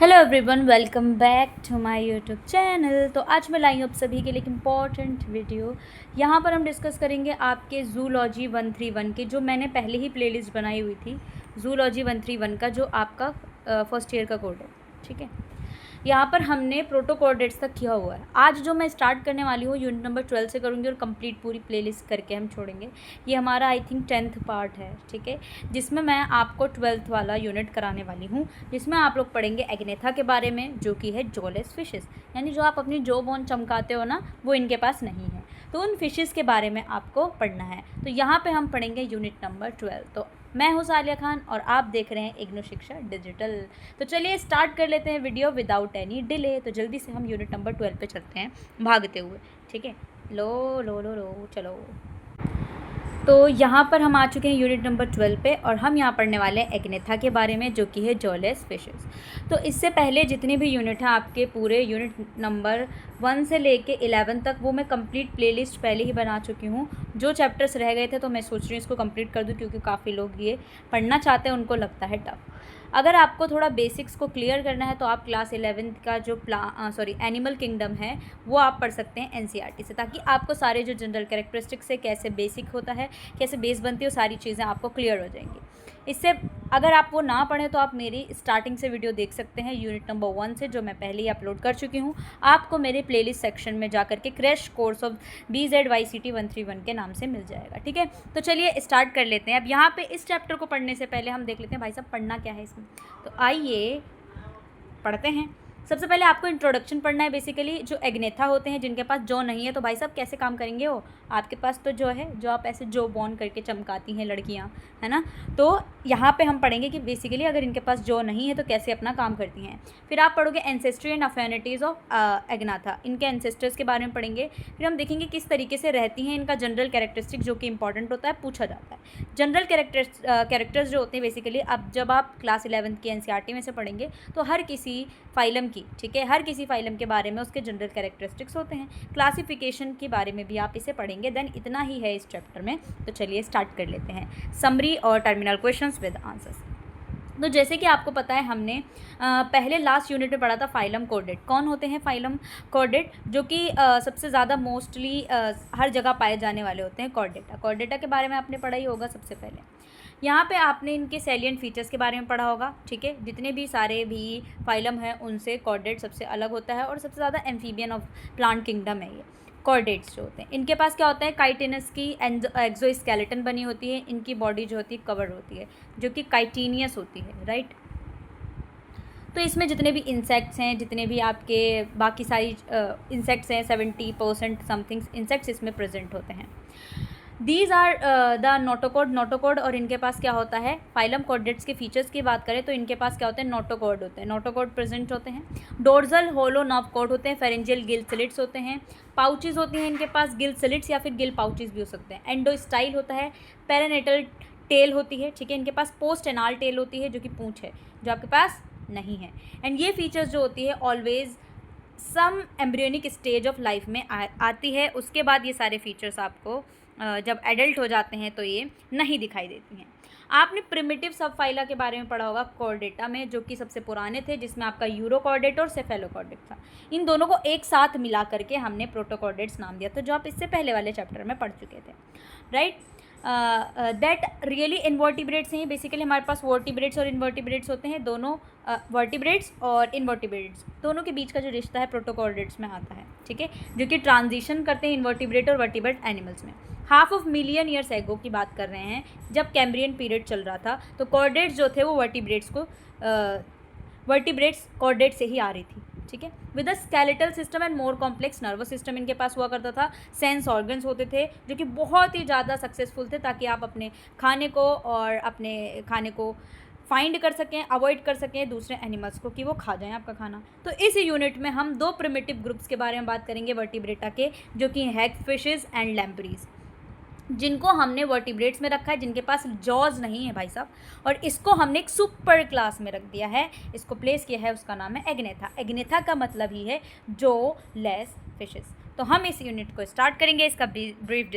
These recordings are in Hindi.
Hello everyone, welcome back to my YouTube channel. तो आज मैं लाई हूँ आप सभी के लिए एक इम्पॉर्टेंट वीडियो। यहाँ पर हम डिस्कस करेंगे आपके जूलॉजी 131 के, जो मैंने पहले ही प्लेलिस्ट बनाई हुई थी। जूलॉजी 131 का जो आपका फर्स्ट ईयर का कोड है, ठीक है। यहाँ पर हमने प्रोटोकोर्डेट्स तक किया हुआ है। आज जो मैं स्टार्ट करने वाली हूँ यूनिट नंबर 12 से करूँगी और कंप्लीट पूरी प्लेलिस्ट करके हम छोड़ेंगे। ये हमारा आई थिंक 10th पार्ट है, ठीक है, जिसमें मैं आपको 12th वाला यूनिट कराने वाली हूँ, जिसमें आप लोग पढ़ेंगे एग्नेथा के बारे में, जो कि है जॉलेस फिशेस, यानी जो आप अपनी जॉ बोन चमकाते हो ना, वो इनके पास नहीं है। तो उन फिशेस के बारे में आपको पढ़ना है। तो यहाँ पे हम पढ़ेंगे यूनिट नंबर 12। तो मैं हूँ सालिया खान और आप देख रहे हैं इग्नू शिक्षा डिजिटल। तो चलिए स्टार्ट कर लेते हैं वीडियो विदाउट एनी डिले। तो जल्दी से हम यूनिट नंबर 12 पे चलते हैं भागते हुए, ठीक है। लो लो लो लो चलो। तो यहाँ पर हम आ चुके हैं यूनिट नंबर 12 पे, और हम यहाँ पढ़ने वाले हैं एग्नेथा के बारे में, जो कि है जॉलेस फिशेस। तो इससे पहले जितने भी यूनिट हैं आपके, पूरे यूनिट नंबर 1 से लेके 11 तक, वो मैं कंप्लीट प्लेलिस्ट पहले ही बना चुकी हूँ। जो चैप्टर्स रह गए थे तो मैं सोच रही हूँ इसको कंप्लीट कर दूँ, क्योंकि काफ़ी लोग ये पढ़ना चाहते हैं, उनको लगता है टफ। अगर आपको थोड़ा बेसिक्स को क्लियर करना है तो आप क्लास 11 का जो एनिमल किंगडम है वो आप पढ़ सकते हैं एनसीईआरटी से, ताकि आपको सारे जो जनरल कैरेक्टरिस्टिक्स है, कैसे बेसिक होता है, कैसे बेस बनती है, वो सारी चीज़ें आपको क्लियर हो जाएंगी। इससे अगर आप वो ना पढ़ें तो आप मेरी स्टार्टिंग से वीडियो देख सकते हैं यूनिट नंबर 1 से, जो मैं पहले ही अपलोड कर चुकी हूँ। आपको मेरे प्लेलिस्ट सेक्शन में जा करके क्रैश कोर्स ऑफ BZYCT 131 के नाम से मिल जाएगा, ठीक है। तो चलिए स्टार्ट कर लेते हैं। अब यहाँ पे इस चैप्टर को पढ़ने से पहले हम देख लेते हैं भाई साहब पढ़ना क्या है इसमें। तो आइए पढ़ते हैं। सबसे पहले आपको इंट्रोडक्शन पढ़ना है। बेसिकली जो एग्नेथा होते हैं, जिनके पास जॉ नहीं है, तो भाई साहब कैसे काम करेंगे वो। आपके पास तो जो है, जो आप ऐसे जॉ बॉर्न करके चमकाती हैं लड़कियां, है ना। तो यहाँ पे हम पढ़ेंगे कि बेसिकली अगर इनके पास जॉ नहीं है तो कैसे अपना काम करती हैं। फिर आप पढ़ोगे एंसेस्ट्री एंड अफिनिटीज़ ऑफ एग्नेथा, इनके एंसेस्टर्स के बारे में पढ़ेंगे। फिर हम देखेंगे किस तरीके से रहती हैं, इनका जनरल कैरेक्टरिस्टिक जो कि इंपॉर्टेंट होता है, पूछा जाता है। जनरल कैरेक्टर्स जो होते हैं बेसिकली, अब जब आप क्लास 11 की एनसीईआरटी में से पढ़ेंगे तो हर किसी फाइलम की, ठीक है, हर किसी फाइलम के बारे में उसके जनरल कैरेक्टरिस्टिक्स होते हैं। क्लासिफिकेशन के बारे में भी आप इसे पढ़ेंगे। देन इतना ही है इस चैप्टर में। तो चलिए स्टार्ट कर लेते हैं। समरी और टर्मिनल क्वेश्चंस विद आंसर्स। तो जैसे कि आपको पता है, हमने पहले लास्ट यूनिट में पढ़ा था फाइलम कॉर्डेट। कौन होते हैं फाइलम कॉर्डेट, जो कि सबसे ज़्यादा मोस्टली हर जगह पाए जाने वाले होते हैं। कॉर्डेटा के बारे में आपने पढ़ा ही होगा। सबसे पहले यहाँ पे आपने इनके सैलिएंट फीचर्स के बारे में पढ़ा होगा, ठीक है। जितने भी सारे भी फाइलम हैं उनसे कॉर्डेट सबसे अलग होता है, और सबसे ज़्यादा एम्फीबियन ऑफ प्लांट किंगडम है ये कॉर्डेट्स जो होते हैं। इनके पास क्या होता है, काइटिनस की एक्सोस्केलेटन बनी होती है। इनकी बॉडी जो होती है कवर्ड होती है, जो कि काइटिनियस होती है, राइट। तो इसमें जितने भी इंसेक्ट्स हैं, जितने भी आपके बाकी सारी इंसेक्ट्स हैं, 70% समथिंग इंसेक्ट्स इसमें प्रेजेंट होते हैं। These are the notochord. और इनके पास क्या होता है, फाइलम कॉर्डेट्स के फीचर्स की बात करें तो इनके पास क्या होते हैं, नोटोकॉर्ड होते हैं। नोटोकॉर्ड प्रेजेंट होते हैं। डोर्जल होलो नर्व कॉर्ड होते हैं। फेरेंजियल गिल स्लिट्स होते हैं। पाउचेज होती हैं इनके पास, गिल स्लिट्स या फिर गिल पाउचेज भी हो सकते हैं। एंडोस्टाइल होता है। पेरिनेटल टेल होती है, ठीक है। इनके पास पोस्ट एनाल टेल होती है, जो कि पूंछ है, जो आपके पास नहीं है। एंड ये फीचर्स जो होती है always some embryonic stage of life में आती है। उसके बाद ये सारे फीचर्स आपको जब एडल्ट हो जाते हैं तो ये नहीं दिखाई देती हैं। आपने प्रिमिटिव सब फाइला के बारे में पढ़ा होगा कॉर्डेटा में, जो कि सबसे पुराने थे, जिसमें आपका यूरोकॉर्डेट और सेफेलोकॉर्डेट था। इन दोनों को एक साथ मिला करके हमने प्रोटोकॉर्डेट्स नाम दिया था, जो आप इससे पहले वाले चैप्टर में पढ़ चुके थे, राइट। दैट रियली इनवर्टिब्रेट्स हैं। बेसिकली हमारे पास वर्टिब्रेट्स और इनवर्टिब्रेट्स होते हैं। दोनों वर्टिब्रेट्स और इनवर्टिब्रेट्स दोनों के बीच का जो रिश्ता है प्रोटोकॉर्डेट्स में आता है, ठीक है, जो कि ट्रांजिशन करते हैं इनवर्टिब्रेट और वर्टिब्रेट एनिमल्स में। 5 मिलियन ईयर्स एगो की बात कर रहे हैं, जब कैम्ब्रियन पीरियड चल रहा था, तो कॉर्डेट्स जो थे वो वर्टिब्रेट्स कॉर्डेट से ही आ रही थी, ठीक है। With the skeletal system and more complex nervous system इनके पास हुआ करता था। सेंस ऑर्गन्स होते थे, जो कि बहुत ही ज़्यादा सक्सेसफुल थे, ताकि आप अपने खाने को फाइंड कर सकें, अवॉइड कर सकें दूसरे एनिमल्स को कि वो खा जाएं आपका खाना। तो इस यूनिट में हम 2 प्रिमिटिव ग्रुप्स के बारे में बात करेंगे वर्टिब्रेटा के, जो कि हैग फिशेस एंड लैम्प्रीज, जिनको हमने वर्टिब्रेट्स में रखा है, जिनके पास जॉज नहीं है भाई साहब, और इसको हमने एक सुपर क्लास में रख दिया है, इसको प्लेस किया है, उसका नाम है एग्नेथा। एग्नेथा का मतलब ही है जो लेस फिशेस। तो हम इस यूनिट को स्टार्ट करेंगे, इसका ब्रीफ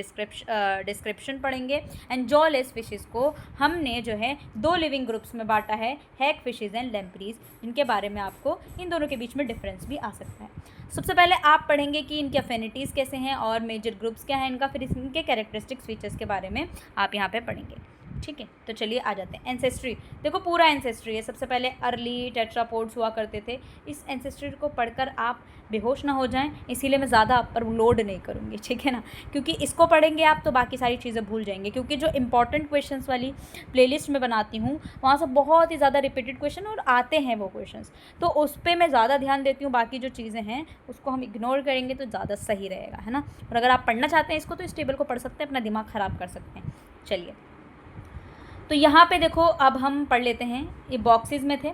डिस्क्रिप्शन पढ़ेंगे। एंड जॉलेस फिशेस को हमने जो है 2 लिविंग ग्रुप्स में बांटा है, हैग फिशेस एंड लैम्प्रीज, जिनके बारे में आपको इन दोनों के बीच में डिफरेंस भी आ सकता है। सबसे पहले आप पढ़ेंगे कि इनके अफिनिटीज़ कैसे हैं और मेजर ग्रुप्स क्या हैं इनका, फिर इनके कैरेक्टरिस्टिक्स फीचर्स के बारे में आप यहाँ पे पढ़ेंगे। ठीक है, तो चलिए आ जाते हैं। एंसेस्ट्री, देखो पूरा एंसेस्ट्री है। सबसे पहले अर्ली टेट्रापोड्स हुआ करते थे। इस एंसेस्ट्री को पढ़कर आप बेहोश ना हो जाएं, इसीलिए मैं ज़्यादा आप पर लोड नहीं करूँगी, ठीक है ना, क्योंकि इसको पढ़ेंगे आप तो बाकी सारी चीज़ें भूल जाएंगे, क्योंकि जो इंपॉर्टेंट क्वेश्चंस वाली प्लेलिस्ट में बनाती हूँ वहाँ से बहुत ही ज़्यादा रिपीटेड क्वेश्चन और आते हैं वो क्वेश्चंस, तो उस पर मैं ज़्यादा ध्यान देती हूँ। बाकी जो चीज़ें हैं उसको हम इग्नोर करेंगे तो ज़्यादा सही रहेगा, है ना। और अगर आप पढ़ना चाहते हैं इसको तो इस टेबल को पढ़ सकते हैं, अपना दिमाग ख़राब कर सकते हैं। चलिए, तो यहाँ पे देखो अब हम पढ़ लेते हैं। ये बॉक्सेस में थे।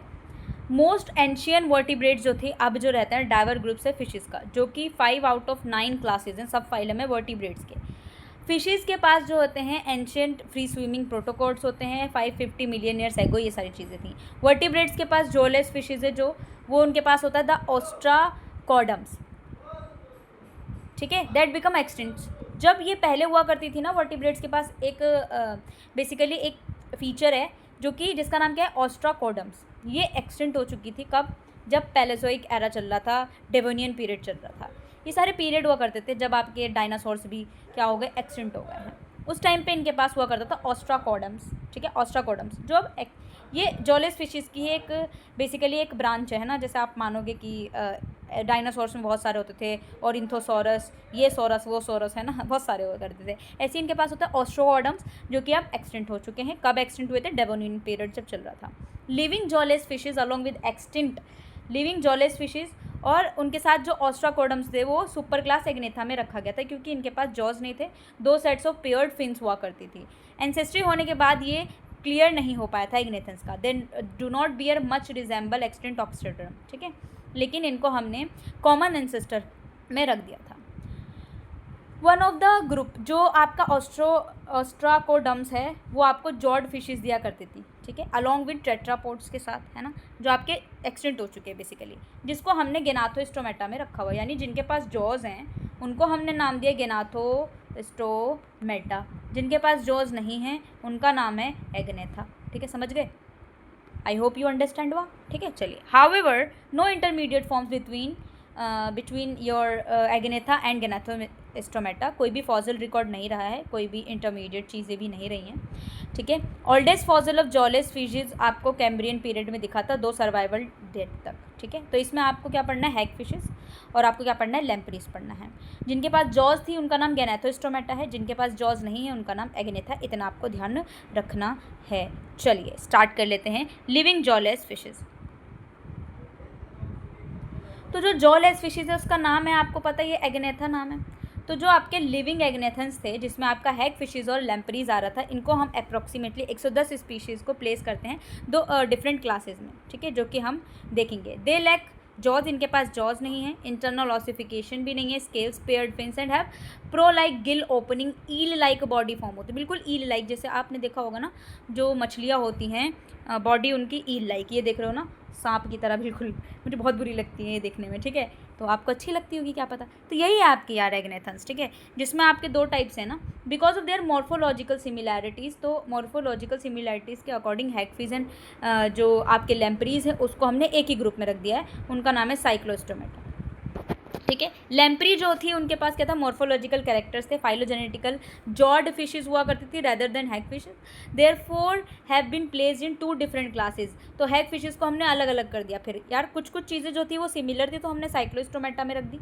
मोस्ट एंशियन वर्टिब्रेट्स जो थे, अब जो रहता है डाइवर ग्रुप्स है फिशेस का, जो कि 5 आउट ऑफ 9 क्लासेज हैं सब फाइलम है वर्टिब्रेट्स के। फिशेस के पास जो होते हैं एंशियंट फ्री स्विमिंग प्रोटोकॉर्ड्स होते हैं, 550 मिलियन ईयर्स एगो, ये सारी चीज़ें थी। वर्टिब्रेट्स के पास जॉलेस फिशेज है जो वो उनके पास होता है द ओस्ट्राकोडम्स, ठीक है, दैट बिकम एक्सटिंक्ट। जब ये पहले हुआ करती थी ना वर्टिब्रेट्स के पास एक बेसिकली एक फीचर है जो कि जिसका नाम क्या है ओस्ट्राकोडम्स। ये एक्सटिंक्ट हो चुकी थी कब, जब पैलेसोइक एरा चल रहा था, डेवोनियन पीरियड चल रहा था। ये सारे पीरियड हुआ करते थे जब आपके डायनासोर्स भी क्या हो गए, एक्सटिंक्ट हो गए हैं। उस टाइम पे इनके पास हुआ करता था ओस्ट्राकोडम्स, ठीक है, ओस्ट्राकोडम्स जो अब ये जॉलेस फिशेस की एक बेसिकली एक ब्रांच है ना। जैसे आप मानोगे कि डायनासोर्स में बहुत सारे होते थे और इंथोसॉरस, ये सोरस वो सोरस है ना, बहुत सारे हुआ करते थे। ऐसे इनके पास होता है ओस्ट्रोकोडम्स जो कि अब एक्सटिंक्ट हो चुके हैं। कब एक्सटिंक्ट हुए थे, डेवोनियन पीरियड जब चल रहा था। Living jawless fishes along with extinct living jawless fishes और उनके साथ जो ओस्ट्राकोडम्स थे वो सुपर क्लास एग्नेथा में रखा गया था, क्योंकि इनके पास जॉज नहीं थे। 2 सेट्स ऑफ पेयर्ड फिन्स हुआ करती थी। एंसेस्ट्री होने के बाद ये क्लियर नहीं हो पाया था इग्नेथन्स का। Then do not bear much resemble extinct ostracoderm, ठीक है, लेकिन इनको हमने कॉमन एंसेस्टर में रख दिया था। वन ऑफ द ग्रुप जो आपका ओस्ट्राकोडम्स है वो आपको जॉड फिशेस दिया करती थी, ठीक है, अलॉन्ग विद टेट्रापोड्स के साथ, है ना, जो आपके एक्सटिंक्ट हो चुके हैं बेसिकली, जिसको हमने गेनाथोस्टोमेटा में रखा हुआ, यानी जिनके पास जॉज हैं उनको हमने नाम दिया गेनाथोस्टोमेटा, जिनके पास जॉज नहीं हैं उनका नाम है एग्नेथा, ठीक है, समझ गए। आई होप यू अंडरस्टैंड हुआ, ठीक है। चलिए, however no intermediate forms between your agnatha and gnathostomata, कोई भी फॉसिल रिकॉर्ड नहीं रहा है, कोई भी इंटरमीडिएट चीज़ें भी नहीं रही हैं, ठीक है। Oldest fossil of jawless fishes आपको कैम्ब्रियन पीरियड में दिखा था 2 सर्वाइवल डेट तक, ठीक है। तो इसमें आपको क्या पढ़ना है, हैग फिशेस, और आपको क्या पढ़ना है, लैम्प्रीज पढ़ना है। जिनके पास जॉज थी उनका नाम गेनाथोस्टोमेटा है, जिनके पास जॉज नहीं है उनका नाम एग्नेथा, इतना आपको ध्यान रखना है। चलिए स्टार्ट कर लेते हैं। लिविंग जॉलेस फिशेस, तो जो जॉलेस फिशेस है उसका नाम है, आपको पता है ये एग्नेथा नाम है। तो जो आपके लिविंग एग्नेथन्स थे जिसमें आपका हैग फिशेस और लैम्प्रीज आ रहा था, इनको हम अप्रॉक्सीमेटली 110 स्पीशीज़ को प्लेस करते हैं 2 डिफरेंट क्लासेस में, ठीक है, जो कि हम देखेंगे। दे लैक जॉज, इनके पास जॉज नहीं है, इंटरनल ऑसिफिकेशन भी नहीं है, scales paired fins and have pro like gill opening, eel like body form होती है, बिल्कुल ईल लाइक, जैसे आपने देखा होगा ना जो मछलियाँ होती हैं बॉडी उनकी ईल लाइक, ये देख रहे हो ना, सांप की तरह बिल्कुल। मुझे बहुत बुरी लगती है ये देखने में, ठीक है, तो आपको अच्छी लगती होगी क्या पता। तो यही है आपके यार एग्नेथन्स, ठीक है, जिसमें आपके 2 टाइप्स हैं ना, because of their morphological similarities. तो मॉर्फोलॉजिकल सिमिलैरिटीज़ के अकॉर्डिंग हैग फिश एंड जो आपके लैम्प्रीज हैं उसको हमने एक ही ग्रुप में रख दिया है, उनका नाम है साइक्लोस्टोमेटा, ठीक है। लैम्प्री जो थी उनके पास क्या था, मॉर्फोलॉजिकल कैरेक्टर्स थे, फाइलोजेनेटिकल जॉड फिशेस हुआ करती थी rather than hag fishes, therefore have been placed in 2 different classes. तो हैग फिशेस को हमने अलग अलग कर दिया। फिर यार कुछ चीज़ें जो थी वो सिमिलर थी तो हमने साइक्लोस्टोमेटा में रख दी,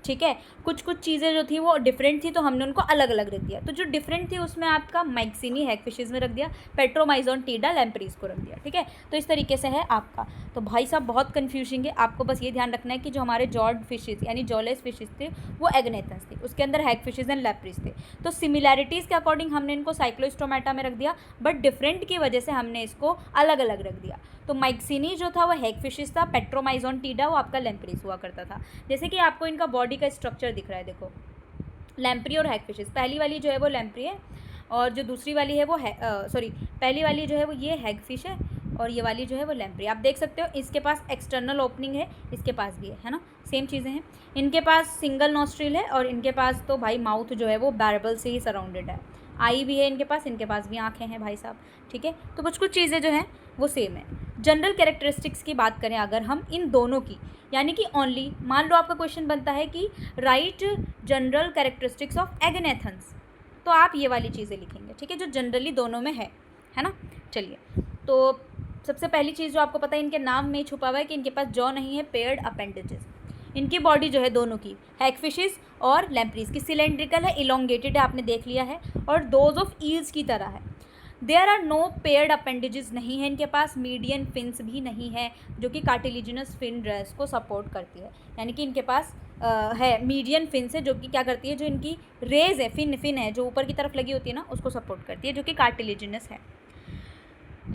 ठीक है, कुछ चीज़ें जो थी वो डिफरेंट थी तो हमने उनको अलग अलग रख दिया। तो जो डिफरेंट थी उसमें आपका माइक्सिनी हैग फिशेस में रख दिया, पेट्रोमाइजोन टीडा लैम्प्रीज को रख दिया, ठीक है। तो इस तरीके से है आपका। तो भाई साहब बहुत कन्फ्यूजिंग है, आपको बस ये ध्यान रखना है कि जो हमारे जॉड फिशेस यानी जॉलेस फिशेस थे वो एग्नेथन्स थे, उसके अंदर हैग फिशेस एंड लैम्प्रीज थे। तो सिमिलैरिटीज़ के अकॉर्डिंग हमने इनको साइक्लोस्टोमेटा में रख दिया, बट डिफरेंट की वजह से हमने इसको अलग अलग रख दिया। तो माइक्सिनी जो था वो हैग फिशेस था, पेट्रोमाइजोन टीडा वो आपका लैम्प्रीज हुआ करता था। जैसे कि आपको इनका बॉडी का स्ट्रक्चर दिख रहा है, देखो लैम्प्री और हैग फिशेस, पहली वाली जो है वो लैम्प्री है और जो दूसरी वाली है वो पहली वाली जो है वो ये हैग फिश है, और ये वाली जो है वो लैम्प्री। आप देख सकते हो इसके पास एक्सटर्नल ओपनिंग है, इसके पास भी है ना, सेम चीज़ें हैं। इनके पास सिंगल नॉस्ट्रिल है और इनके पास तो भाई माउथ जो है वो बैरबल से ही सराउंडेड है। आई भी है इनके पास भी आँखें हैं भाई साहब, ठीक है। तो कुछ कुछ चीज़ें जो हैं वो सेम है। जनरल कैरेक्टरिस्टिक्स की बात करें अगर हम इन दोनों की, यानी कि ओनली मान लो आपका क्वेश्चन बनता है कि राइट जनरल कैरेक्टरिस्टिक्स ऑफ एग्नेथन्स, तो आप ये वाली चीज़ें लिखेंगे, ठीक है, जो जनरली दोनों में है ना। चलिए, तो सबसे पहली चीज़ जो आपको पता है इनके नाम में छुपा हुआ है कि इनके पास जॉ नहीं है, पेयर्ड अपेंडेजेस। इनकी बॉडी जो है दोनों की, हैगफिशेस और लैम्प्रीज की, सिलेंड्रिकल है, इलोंगेटेड है, आपने देख लिया है, और डोज ऑफ ईल्स की तरह है। There are no paired appendages नहीं है इनके पास, मीडियन फिन्स भी नहीं है जो कि कार्टिलिजिनस फिन ड्रेस को सपोर्ट करती है, यानी कि इनके पास है मीडियन फिन्स है जो कि क्या करती है, जो इनकी रेज है, फिन है जो ऊपर की तरफ लगी होती है ना, उसको सपोर्ट करती है, जो कि कार्टिलिजिनस है।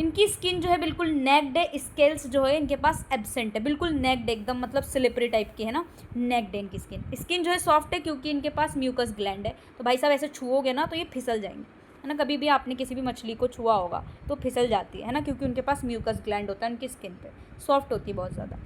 इनकी स्किन जो है बिल्कुल नेक्ड है, स्केल्स जो है इनके पास एब्सेंट है, बिल्कुल नेक्ड एकदम, मतलब स्लिपरी टाइप की है ना, नेक्ड है इनकी स्किन जो है सॉफ्ट है क्योंकि इनके पास म्यूकस ग्लैंड है। तो भाई साहब ऐसे छुओगे ना तो ये फिसल जाएंगे, है ना। कभी भी आपने किसी भी मछली को छुआ होगा तो फिसल जाती है ना, क्योंकि उनके पास म्यूकस ग्लैंड होता है उनकी स्किन पे, सॉफ्ट होती है बहुत ज़्यादा।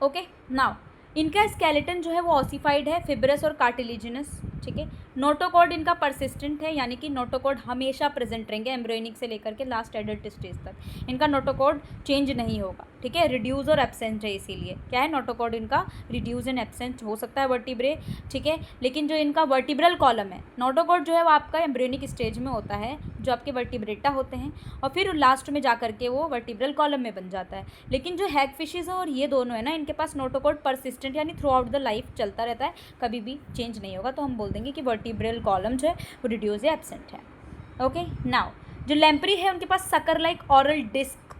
ओके, नाउ इनका स्केलेटन जो है वो ऑसिफाइड है, फिब्रस और कार्टिलिजिनस, ठीक है। नोटोकॉर्ड इनका परसिस्टेंट है, यानी कि नोटोकॉर्ड हमेशा प्रेजेंट रहेंगे एम्ब्रियोनिक से लेकर के लास्ट एडल्ट स्टेज तक, इनका नोटोकॉर्ड चेंज नहीं होगा, ठीक है। रिड्यूस और एब्सेंट है, इसीलिए क्या है, नोटोकॉर्ड इनका रिड्यूस एंड एब्सेंट हो सकता है वर्टिब्रे, ठीक है। लेकिन जो इनका वर्टिब्रल कॉलम है, नोटोकॉर्ड जो है वो आपका एम्ब्रियोनिक स्टेज में होता है, जो आपके वर्टिब्रेटा होते हैं, और फिर लास्ट में जा करके वो वर्टिब्रल कॉलम में बन जाता है। लेकिन जो हैगफिशेस हैं और ये दोनों है ना, इनके पास नोटोकॉर्ड परसिस्टेंट यानी थ्रू आउट द लाइफ चलता रहता है, कभी भी चेंज नहीं होगा, तो हम बोल देंगे कि वर्टिब्रल कॉलम जो है वो रिड्यूस या एब्सेंट है। ओके, नाउ जो लैम्प्री है उनके पास सकर लाइक ऑरल डिस्क,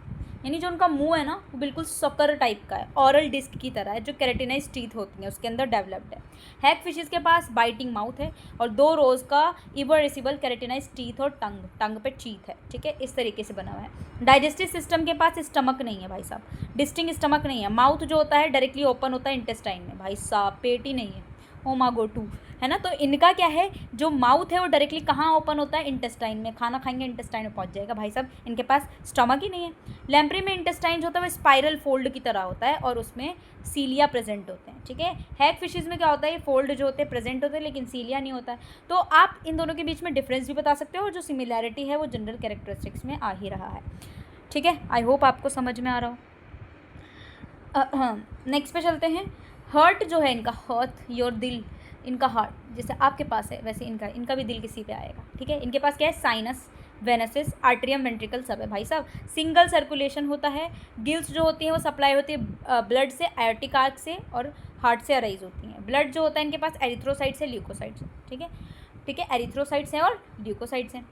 यानी जो उनका मुंह है ना वो बिल्कुल सकर टाइप का है, ऑरल डिस्क की तरह है, जो केराटिनाइज टीथ होती हैं उसके अंदर डेवलप्ड है। हैगफिशेस के पास बाइटिंग माउथ है और 2 रोज का इवरसिबल केराटिनाइज टीथ और टंग पे चीथ है, ठीक है, इस तरीके से बना हुआ है। डाइजेस्टिव सिस्टम के पास स्टमक नहीं है भाई साहब, डिस्टिंग स्टमक नहीं है। माउथ जो होता है डायरेक्टली ओपन होता है इंटेस्टाइन में, भाई साहब पेट ही नहीं है, ओमा गो टू, है ना। तो इनका क्या है, जो माउथ है वो डायरेक्टली कहाँ ओपन होता है, इंटेस्टाइन में, खाना खाएंगे इंटेस्टाइन में पहुंच जाएगा भाई साहब, इनके पास स्टमक ही नहीं है। लैम्प्री में इंटेस्टाइन जो होता है वो स्पाइरल फोल्ड की तरह होता है और उसमें सीलिया प्रेजेंट होते हैं, ठीक है। हैगफिशेस में क्या होता है, ये फोल्ड जो होते हैं प्रेजेंट होते हैं लेकिन सीलिया नहीं होता है। तो आप इन दोनों के बीच में डिफरेंस भी बता सकते हो और जो सिमिलैरिटी है वो जनरल कैरेक्टरिस्टिक्स में आ ही रहा है, ठीक है। आई होप आपको समझ में आ रहा हो। नेक्स्ट पे चलते हैं। हार्ट जो है इनका, हार्ट योर दिल, इनका हार्ट जैसे आपके पास है वैसे इनका भी दिल किसी पे आएगा, ठीक है। इनके पास क्या है, साइनस, वेनसेस, आर्ट्रियम, वेंट्रिकल सब है भाई साहब। सिंगल सर्कुलेशन होता है। गिल्स जो होती हैं वो सप्लाई होती है ब्लड से, आयोटिक आर्क से और हार्ट से अराइज होती हैं। ब्लड जो होता है इनके पास एरिथ्रोसाइट्स है, ल्यूकोसाइट्स है, ठीक है, एरिथ्रोसाइट्स हैं और ल्यूकोसाइट्स हैं।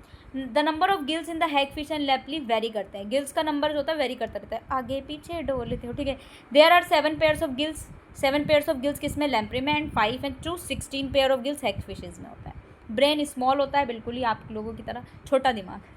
The number of gills in the hagfish and lamprey very करते हैं, गिल्स का नंबर जो होता है वेरी करता रहता है, आगे पीछे डोल लेते हो, ठीक है। There are 7 pairs of gills, 7 pairs of gills किसमें, लैम्प्री में, and 5 and 2 16 pair of gills hagfishes में होता है। ब्रेन स्मॉल होता है, बिल्कुल ही आप लोगों की तरह छोटा दिमाग है,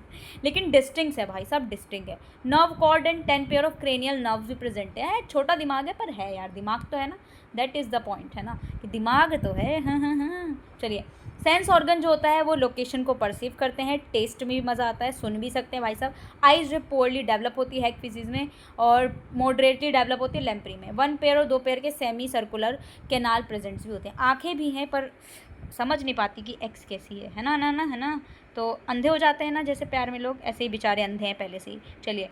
लेकिन डिस्टिंक्ट है भाई साहब, डिस्टिंक्ट है। Nerve cord and 10 pair of cranial nerves भी प्रेजेंट है। छोटा दिमाग है पर है यार, दिमाग तो है ना, दैट इज़ द पॉइंट, है ना, कि दिमाग तो है। हाँ। चलिए, सेंस ऑर्गन जो होता है वो लोकेशन को परसीव करते हैं, टेस्ट में भी मज़ा आता है, सुन भी सकते हैं भाई साहब। आइज जो पोअरली डेवलप होती है हैगफिशेस में और मॉडरेटली डेवलप होती है लैम्प्री में। 1 पेयर और 2 पेयर के सेमी सर्कुलर कैनाल प्रेजेंट्स भी होते हैं। आँखें भी हैं पर समझ नहीं पाती कि एक्स कैसी है ना, है ना, तो अंधे हो जाते हैं ना जैसे प्यार में लोग, ऐसे ही बेचारे अंधे हैं पहले से ही। चलिए,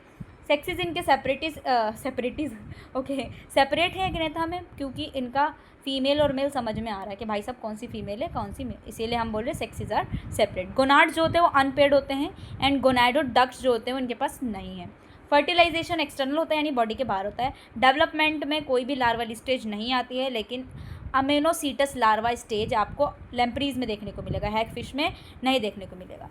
सेक्सेस इनके सेपरेट है एग्नेथा में, क्योंकि इनका फीमेल और मेल समझ में आ रहा है कि भाई साहब कौन सी फीमेल है कौन सी मेल, इसीलिए हम बोल रहे हैं सेक्सेस आर सेपरेट। गोनाड्स जो होते हैं वो अनपेयर्ड होते हैं एंड गोनाडोडक्ट्स जो होते हैं उनके पास नहीं है। फर्टिलाइजेशन एक्सटर्नल होता है यानी बॉडी के बाहर होता है। डेवलपमेंट में कोई भी लार्वल स्टेज नहीं आती है, लेकिन अमेनोसीटस लार्वा स्टेज आपको लैम्प्रीज में देखने को मिलेगा, हैगफिश में नहीं देखने को मिलेगा।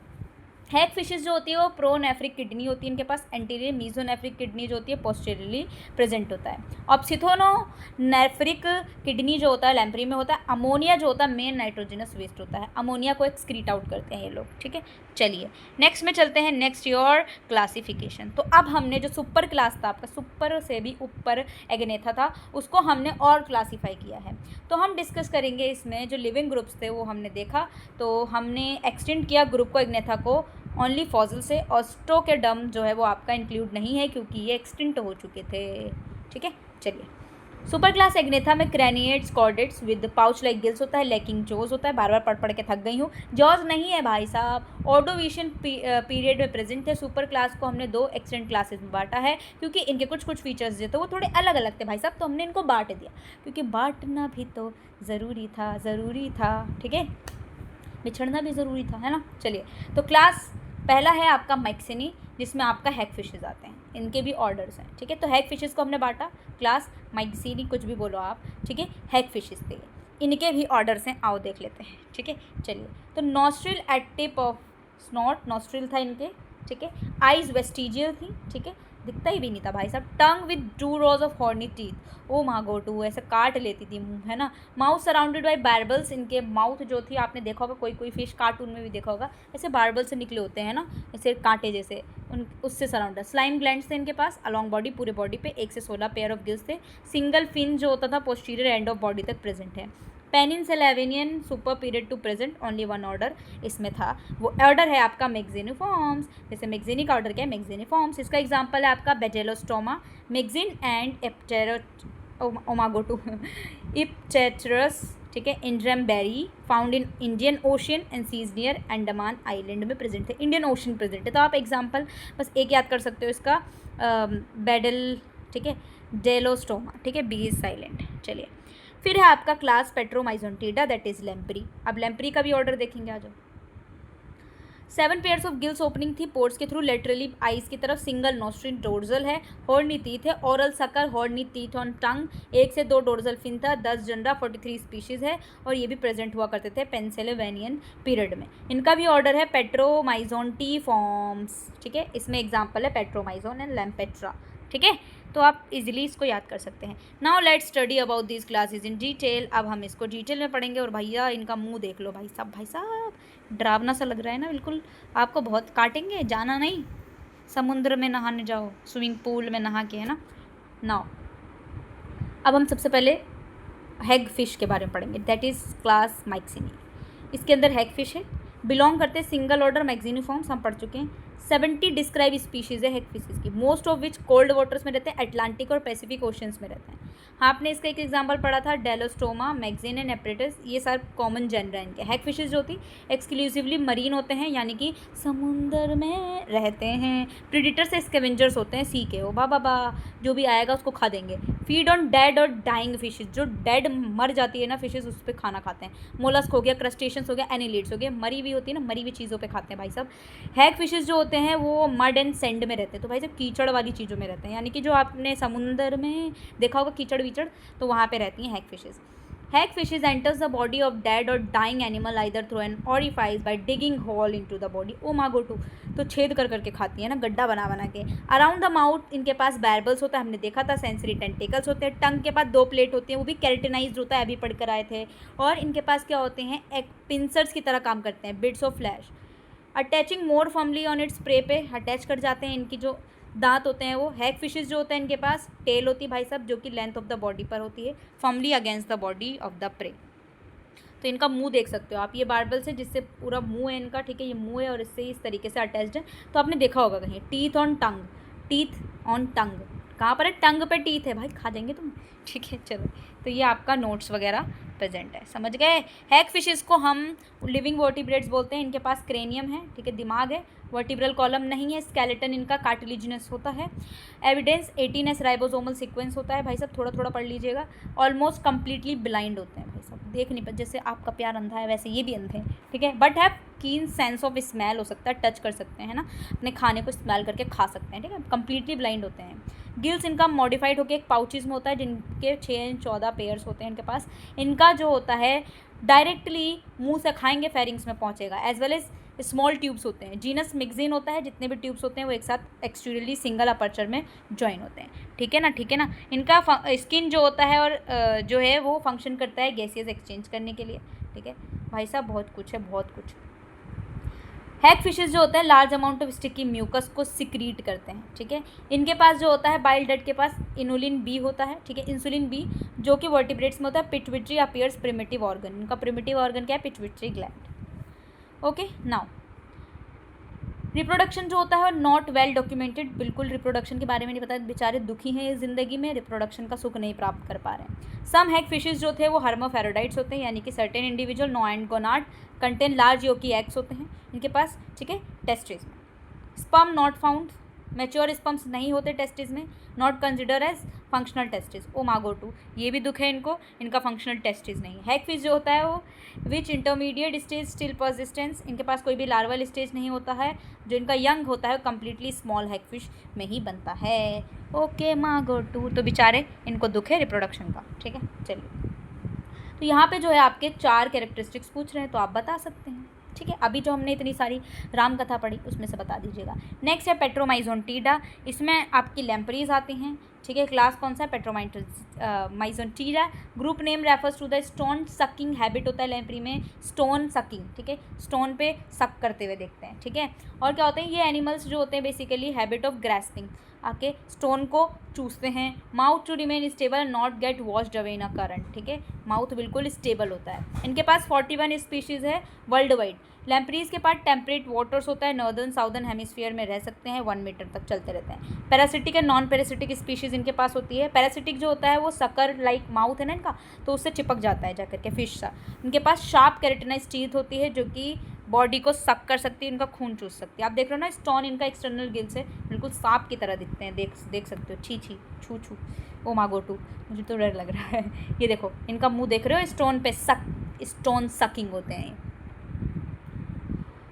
हैगफिशेस जो होती है वो प्रोनेफ्रिक किडनी होती है इनके पास, एंटीरियर मीजोनेफ्रिक किडनी जो होती है पोस्टीरियरली प्रेजेंट होता है। ऑप्सिथोनोनेफ्रिक किडनी जो होता है लैम्प्री में होता है। अमोनिया जो होता है मेन नाइट्रोजनस वेस्ट होता है, अमोनिया को एक्सक्रीट आउट करते हैं ये लोग, ठीक है। चलिए नेक्स्ट में चलते हैं, नेक्स्ट योर क्लासिफिकेशन। तो अब हमने जो सुपर क्लास था आपका, सुपर से भी ऊपर एग्नेथा था, उसको हमने और क्लासीफाई किया है। तो हम डिस्कस करेंगे इसमें जो लिविंग ग्रुप्स थे वो हमने देखा, तो हमने एक्सटेंड किया ग्रुप को एग्नेथा को ओनली फॉसिल्स है। ऑस्ट्रोकेडम जो है वो आपका इंक्लूड नहीं है क्योंकि ये एक्सटिंक्ट हो चुके थे। ठीक है, चलिए। सुपर क्लास एग्नेथा में craniates chordates with pouch like gills होता है, लैकिंग जॉज होता है। बार बार पढ़ पढ़ के थक गई हूँ। जॉज नहीं है भाई साहब, ऑर्डोविशियन पीरियड में प्रेजेंट थे। सुपर क्लास को हमने 2 एक्सटेंट क्लासेस में बांटा है क्योंकि इनके कुछ कुछ फीचर्स जो थे वो थोड़े अलग अलग थे भाई साहब, तो हमने इनको बांट दिया क्योंकि बांटना भी तो ज़रूरी था। ठीक है, बिछड़ना भी ज़रूरी था, है ना। चलिए, तो क्लास पहला है आपका मैक्सिनी, जिसमें आपका हैग फिशेज आते हैं। इनके भी ऑर्डर्स हैं। ठीक है, तो हैग फिशेज को हमने बांटा क्लास मैक्सिनी, कुछ भी बोलो आप। ठीक है, हैग फिशेज थे, इनके भी ऑर्डर्स हैं। आओ देख लेते हैं। ठीक है, चलिए। तो nostril at tip of snout, nostril था इनके। ठीक है, आइज वेस्टिजियल थी। ठीक है, दिखता ही भी नहीं था भाई साहब। Tongue with 2 rows of horny teeth, ओ माँ गो टू, ऐसे काट लेती थी मुंह, है ना। माउथ सराउंडेड बाई बार्बल्स, इनके माउथ जो थी आपने देखा होगा, कोई फिश कार्टून में भी देखा होगा, ऐसे बार्बल से निकले होते हैं ना, ऐसे कांटे जैसे, उन उससे सराउंडेड। स्लाइम ग्लैंड्स थे इनके पास अलॉन्ग बॉडी, पूरे बॉडी पे 1 से 16 पेयर ऑफ गिल्स थे। सिंगल फिन जो होता था पोस्टीरियर एंड ऑफ बॉडी तक प्रेजेंट है। Pennsylvanian super period to present, only 1 order इसमें था। वो ऑर्डर है आपका मैक्सिनिफॉर्म्स। जैसे मैक्सिनी का ऑर्डर क्या है, मैक्सिनिफॉर्म्स। इसका एग्जांपल है आपका बेजेलोस्टोमा, मैक्सिन एंड इप्टेरस। ठीक है, इंड्रमबेरी found in Indian Ocean and seas near Andaman island में प्रेजेंट थे। इंडियन ओशियन प्रेजेंट है, तो आप एग्जांपल बस एक याद कर सकते हो इसका, बेडल। ठीक है, डेलोस्टोमा। ठीक है, बी इज साइलेंट। चलिए, फिर है आपका क्लास पेट्रोमाइजोन्टिडा, दैट इज लेम्प्री। अब लेम्प्री का भी ऑर्डर देखेंगे, आ जाओ। 7 पेयर्स ऑफ गिल्स ओपनिंग थी पोर्ट्स के थ्रू लेटरली आइज की तरफ। सिंगल नोस्ट्रिल डोर्जल है, हॉर्नी टीथ है, oral sucker, horny teeth on टंग। 1 से 2 डोर्जल फिन था। 10 जनरा, 43 स्पीशीज है, और ये भी प्रेजेंट हुआ करते थे पेंसिल्वेनियन पीरियड में। इनका भी ऑर्डर है पेट्रोमाइजोन्टिफॉर्म्स। ठीक है, इसमें एग्जाम्पल है पेट्रोमाइजोन एंड लैम्पेट्रा। ठीक है, तो आप इजीली इसको याद कर सकते हैं। Now let's study about this classes in detail. अब हम इसको डिटेल में पढ़ेंगे। और भैया इनका मुंह देख लो भाई साहब, डरावना सा लग रहा है ना बिल्कुल। आपको बहुत काटेंगे, जाना नहीं, समुद्र में नहाने जाओ, स्विमिंग पूल में नहा के, है ना। नाउ अब हम सबसे पहले हैग फिश के बारे में पढ़ेंगे, दैट इज़ क्लास मैक्सिनी। इसके अंदर हैग फिश है, बिलोंग करते हैं सिंगल ऑर्डर मैक्सिनिफॉर्म्स, हम पढ़ चुके हैं। 70 डिस्क्राइब स्पीशीज़ है हैग फिशेज़ की, most of which cold waters में रहते हैं, अटलांटिक और पैसिफिक ओशंस में रहते हैं। हाँ, आपने इसका एक एग्जांपल पढ़ा था, डेलोस्टोमा, मैक्सिन एंड एपरेटस, ये सब कॉमन जेनर है इनके। हैग फिशेज़ जो होती एक्सक्लूसिवली मरीन होते हैं, यानी कि समुंदर में रहते हैं। प्रीडेटर से स्कैवेंजर्स होते हैं, सी के, ओ बा जो भी आएगा उसको खा देंगे। Feed on dead or dying fishes, जो डेड मर जाती है ना फिशेज, उस पर खाना खाते हैं। मोलस्क हो गया, क्रस्टेशंस हो गया, एनिलिड्स हो गया, मरी हुई होती है ना, मरी हुई चीज़ों पे खाते हैं भाई साहब। हैग फिशेज जो होते हैं वो मड एंड सेंड में रहते हैं, तो भाई साहब कीचड़ वाली चीज़ों में रहते हैं, यानी कि जो आपने समुंदर में देखा होगा कीचड़ वीचड़, तो वहाँ पे रहती हैं hagfishes. Hagfishes enters the body of dead or dying animal either through an orifice by digging hole into the body, ओ मागो टू, तो छेद कर करके खाती है ना, गड्ढा बना बना के। अराउंड द माउथ इनके पास बैरबल्स होता है, हमने देखा था। सेंसरी टेंटिकल्स होते हैं। टंग के पास 2 प्लेट होती हैं, वो भी केराटिनाइज्ड होता है, अभी पढ़ कर आए थे। और इनके पास क्या होते हैं, एक पिंसर्स की तरह काम करते हैं, bits of flash. Attaching more firmly on its prey पे अटैच कर जाते हैं। इनकी जो दांत होते हैं वो, हैग फिशेज जो होते हैं इनके पास टेल होती है भाई साहब, जो कि लेंथ ऑफ द बॉडी पर होती है, firmly against the body of the prey. तो इनका मुंह देख सकते हो आप, ये बार्बल से जिससे पूरा मुंह है इनका। ठीक है, ये मुंह है और इससे इस तरीके से अटैच्ड है, तो आपने देखा होगा कहीं। Teeth on tongue, teeth on टंग, कहाँ पर है, टंग पे टीथ है भाई, खा जाएंगे तुम। ठीक है, चलो, तो ये आपका नोट्स वगैरह प्रेजेंट है, समझ गए। हैग फिशेस को हम लिविंग वर्टिब्रेट्स बोलते हैं। इनके पास क्रेनियम है, ठीक है, दिमाग है, वर्टिब्रल कॉलम नहीं है। स्केलेटन इनका कार्टिलिजिनस होता है। एविडेंस 18s राइबोसोमल सीक्वेंस होता है भाई साहब, थोड़ा थोड़ा पढ़ लीजिएगा। ऑलमोस्ट कंप्लीटली ब्लाइंड होते हैं भाई साहब, देख नहीं पाते, जैसे आपका प्यार अंधा है वैसे ये भी अंधे हैं। ठीक है, बट हैव कीन सेंस ऑफ स्मेल, हो सकता है टच कर सकते हैं ना, अपने खाने को स्मेल करके खा सकते हैं। ठीक है, कंप्लीटली ब्लाइंड होते हैं। गिल्स इनका मॉडिफाइड होकर एक पाउचेज में होता है, जिनके 6-14 पेयर्स होते हैं इनके पास। इनका जो होता है डायरेक्टली मुंह से खाएंगे फेरिंग्स में पहुंचेगा, as well as small tubes होते हैं। जीनस मैगजीन होता है, जितने भी ट्यूब्स होते हैं वो एक साथ एक्सट्रीली सिंगल अपर्चर में ज्वाइन होते हैं। ठीक है ना, ठीक है ना। इनका स्किन जो होता है और जो है वो फंक्शन करता है गैसियस एक्सचेंज करने के लिए। ठीक है भाई साहब, बहुत कुछ है, बहुत कुछ। हैग फिशेस जो होते हैं large amount of sticky mucus को सिक्रीट करते हैं। ठीक है, इनके पास जो होता है बाइल डट के पास इनुलिन बी होता है। ठीक है, इंसुलिन बी जो कि वर्टिब्रेट्स में होता है। पिट्यूटरी अपीयर्स प्रिमिटिव ऑर्गन, इनका प्रिमिटिव ऑर्गन क्या है, pituitary gland. Okay, now reproduction जो होता है नॉट वेल डॉक्यूमेंटेड, बिल्कुल रिप्रोडक्शन के बारे में नहीं पता, बेचारे दुखी हैं इस ज़िंदगी में, रिप्रोडक्शन का सुख नहीं प्राप्त कर पा रहे हैं। सम हैग फिशेज जो थे वो हर्माफेरोडाइट्स होते हैं, यानी कि certain individual no and gonad contain large yolky eggs होते हैं इनके पास, ठीक है, टेस्टिस में। Sperm not found, mature sperms नहीं होते टेस्टिस में, not consider as functional testis. ओ मागो टू, ये भी दुख है इनको, इनका फंक्शनल टेस्टिस नहीं है। हैगफिश जो होता है वो विच इंटरमीडिएट स्टेज स्टिल परसिस्टेंस, इनके पास कोई भी लार्वल स्टेज नहीं होता है, जो इनका यंग होता है कम्प्लीटली स्मॉल हैगफिश में ही बनता है। ओके मागो टू, तो बेचारे इनको दुख है रिप्रोडक्शन का, ठीक है। चलिए, तो यहाँ पे जो है आपके 4 कैरेक्टरिस्टिक्स पूछ रहे हैं, तो आप बता सकते हैं, ठीक है। अभी जो हमने इतनी सारी राम कथा पढ़ी उसमें से बता दीजिएगा। नेक्स्ट है पेट्रोमाइजोन्टीडा, इसमें आपकी लैम्परीज आती हैं, ठीक है। क्लास कौन सा है? Petromyzontida. Group name refers to the stone sucking habit होता है लैम्परी में, स्टोन सकिंग, ठीक है, स्टोन पे सक करते हुए देखते हैं, ठीक है। और क्या होते हैं ये एनिमल्स जो होते हैं बेसिकली हैबिट ऑफ ग्रास्पिंग, आके स्टोन को चूसते हैं। Mouth to remain stable not get washed away in a current, ठीक है, माउथ बिल्कुल स्टेबल होता है। इनके पास 41 स्पीशीज़ है वर्ल्ड वाइड। लैम्परीज के पास टेम्परेट वाटर्स होता है, नॉर्दर्न साउदर्न हेमिस्फीयर में रह सकते हैं, 1 मीटर तक चलते रहते हैं। Parasitic and non parasitic species इनके पास होती है। पैरासिटिक जो होता है वो सकर लाइक माउथ है ना इनका, तो उससे चिपक जाता है जाकर के फिश सा। इनके पास शार्प केराटिनाइज्ड टीथ होती है जो कि बॉडी को सक कर सकती है, इनका खून चूस सकती है। आप देख रहे हो ना स्टोन इनका एक्सटर्नल गिल्स है, बिल्कुल सांप की तरह दिखते हैं, देख सकते हो। छी छी छू छू, ओ मागो टू, मुझे तो डर लग रहा है। ये देखो इनका मुंह देख रहे हो, स्टोन पे स्टोन सकिंग होते हैं।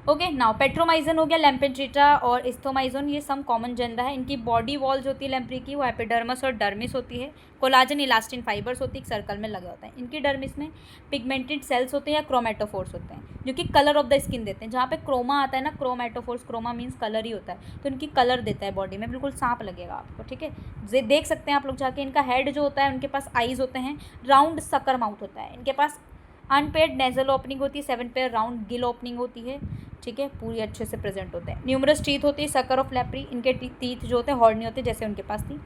ओके, नाउ पेट्रोमाइजन हो गया, लैम्पेट्रिटा और इस्थोमाइजोन, ये सम कॉमन जेंडर है। इनकी बॉडी वॉल्स होती है लैम्प्री की, वो एपिडर्मस और डर्मिस होती है। कोलाजन इलास्टिन फाइबर्स होती है, एक सर्कल में लगे होते हैं। इनकी डर्मिस में पिगमेंटेड सेल्स होते हैं या क्रोमेटोफोर्स होते हैं जो कि कलर ऑफ द स्किन देते हैं। जहाँ पे क्रोमा आता है ना, क्रोमेटोफोर्स, क्रोमा मीन्स कलर ही होता है, तो इनकी कलर देता है बॉडी में, बिल्कुल सांप लगेगा आपको, ठीक है। देख सकते हैं आप लोग जाके। इनका हेड जो होता है, उनके पास आईज होते हैं, राउंड सकर माउथ होता है। इनके पास अनपेयर्ड नेजल ओपनिंग होती है, 7 पेयर राउंड गिल ओपनिंग होती है, ठीक है, पूरी अच्छे से प्रेजेंट होते हैं। न्यूमरस टीथ होती है सकर ऑफ लैप्री, इनके टीथ जो होते हैं हॉर्नी होते हैं जैसे उनके पास थी।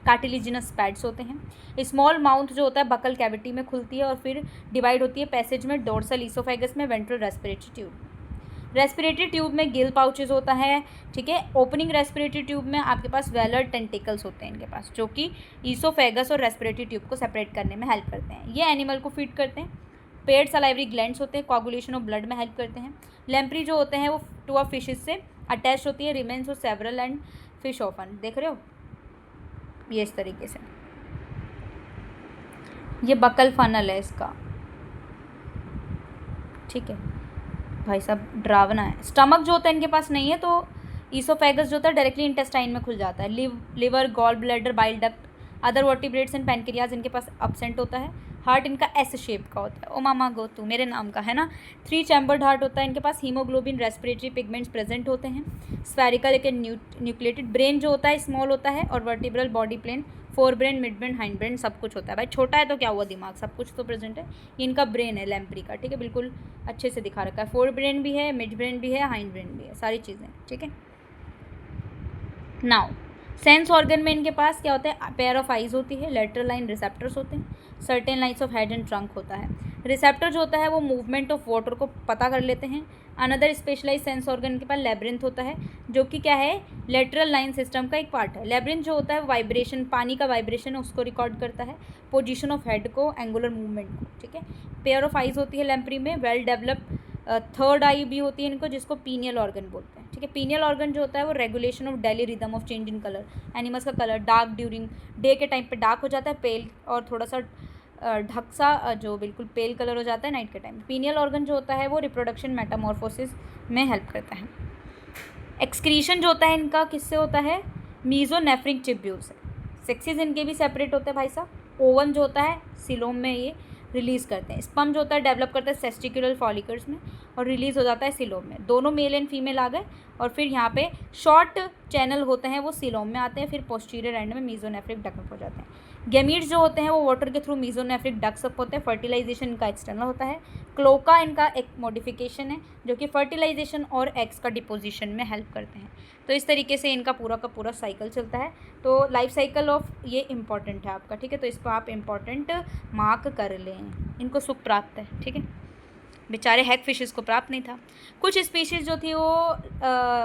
कार्टिलिजिनस पैड्स होते हैं। स्मॉल माउथ जो होता है बकल कैविटी में खुलती है और फिर डिवाइड होती है पैसेज में, डोर्सल ईसोफेगस में, ventral respiratory tube. Respiratory tube में गिल पाउचेज होता है, ठीक है। ओपनिंग रेस्पिरेटरी ट्यूब में आपके पास वेलर टेंटिकल्स होते हैं इनके पास, जो कि ईसोफेगस और रेस्पिरेटरी ट्यूब को सेपरेट करने में हेल्प करते हैं। ये एनिमल को फीड करते हैं। पेड सलाइवरी ग्लैंड्स होते हैं, कोगुलेशन ऑफ ब्लड में हेल्प करते हैं। लैम्प्री जो होते हैं वो 2 फिशेज से अटैच होती है, remains of several and fish often, देख रहे हो ये इस तरीके से। ये बकल फनल है इसका, ठीक है भाई साहब, डरावना है। स्टमक जो होता है इनके पास नहीं है, तो ईसोफेगस जो होता है डायरेक्टली इंटेस्टाइन में खुल जाता है। Liver, gall bladder, bile duct, other vertebrates and pancreas इनके पास एब्सेंट होता है। हार्ट इनका एस शेप का होता है, ओ मामा गोतू मेरे नाम का है ना। 3 चैम्बर्ड हार्ट होता है इनके पास। हीमोग्लोबिन, रेस्पिरेटरी पिगमेंट्स प्रेजेंट होते हैं। स्फेरिकल एक न्यूक्लिएटेड। ब्रेन जो होता है स्मॉल होता है और vertebral body plain, forebrain, midbrain, hindbrain सब कुछ होता है। भाई छोटा है तो क्या हुआ, दिमाग सब कुछ तो प्रेजेंट है। ये इनका ब्रेन है लैम्प्री का, ठीक है, बिल्कुल अच्छे से दिखा रखा है। फोर ब्रेन भी है, मिड ब्रेन भी है, हाइंड ब्रेन भी है, सारी चीज़ें, ठीक है। नाउ सेंस ऑर्गन में इनके पास क्या होता है, पेयर ऑफ आइज होती है, लेटरल लाइन रिसेप्टर्स होते हैं, certain lines of head and trunk होता है। रिसेप्टर जो होता है वो मूवमेंट ऑफ वाटर को पता कर लेते हैं। अनदर स्पेशलाइज सेंस ऑर्गन के पास लेब्रिंथ होता है, जो कि क्या है, लेटरल लाइन सिस्टम का एक पार्ट है। लेब्रिंथ जो होता है वाइब्रेशन, पानी का वाइब्रेशन है उसको रिकॉर्ड करता है, पोजीशन ऑफ हेड को, एंगुलर मूवमेंट को, ठीक है। पेयर ऑफ आइज होती है लैम्प्री में, वेल डेवलप्ड थर्ड आई भी होती है इनको, जिसको पीनियल ऑर्गन बोलते हैं, ठीक है। पीनियल ऑर्गन जो होता है वो regulation of daily rhythm of change in colour. Animals का कलर डार्क ड्यूरिंग डे के टाइम पे डार्क हो जाता है, पेल और थोड़ा सा ढकसा जो बिल्कुल पेल कलर हो जाता है नाइट के टाइम। पीनियल ऑर्गन जो होता है वो रिप्रोडक्शन मेटामॉर्फोसिस में हेल्प करता है। एक्सक्रीशन जो होता है इनका किससे होता है, मीजोनेफ्रिक ट्यूब्यूल से। सेक्सेस इनके भी सेपरेट होते हैं भाई साहब। ओवन जो होता है सिलोम में ये रिलीज़ करते हैं। स्पर्म जो होता है डेवलप करता है सेस्टिकुलर फॉलिकल्स में और रिलीज़ हो जाता है सिलोम में। दोनों मेल एंड फीमेल आ गए और फिर यहाँ पे शॉर्ट चैनल होते हैं वो सिलोम में आते हैं, फिर पोस्टीरियर एंड में मीजोनेफ्रिक डक्ट हो जाते हैं। गैमीट्स जो होते हैं वो वाटर के थ्रू मीजोनेफ्रिक डक्ट्स अप होते हैं। फर्टिलाइजेशन इनका एक्सटर्नल होता है। क्लोका इनका एक मॉडिफिकेशन है जो कि फर्टिलाइजेशन और एग्स का डिपोजिशन में हेल्प करते हैं। तो इस तरीके से इनका पूरा का पूरा साइकिल चलता है। तो लाइफ साइकिल ऑफ ये इम्पॉर्टेंट है आपका, ठीक है, तो इसको आप इम्पॉर्टेंट मार्क कर लें, इनको सुख प्राप्त है, ठीक है। बेचारे हैग फिशेस को प्राप्त नहीं था। कुछ स्पीशीज़ जो थी वो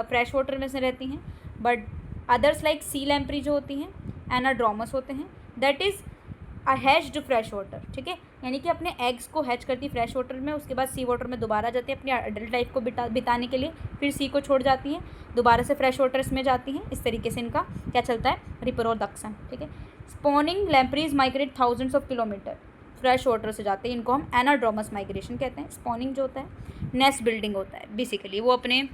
फ्रेश वाटर में से रहती हैं, but others like sea lamprey जो होती हैं एनाड्रोमस होते हैं, that is hatched fresh water, ठीक है, यानी कि अपने एग्स को हैच करती फ्रेश वाटर में, उसके बाद सी वाटर में दोबारा जाती है अपनी एडल्ट लाइफ को बिताने के लिए, फिर सी को छोड़ जाती हैं, दोबारा से फ्रेश वाटर्स में जाती हैं। इस तरीके से इनका क्या चलता है, रिप्रोडक्शन, ठीक है। Spawning lampreys migrate thousands of kilometre, fresh water से जाते हैं, इनको हम एनाड्रोमस माइग्रेशन कहते हैं। स्पॉनिंग जो होता है नेस्ट बिल्डिंग होता है, बेसिकली वो अपने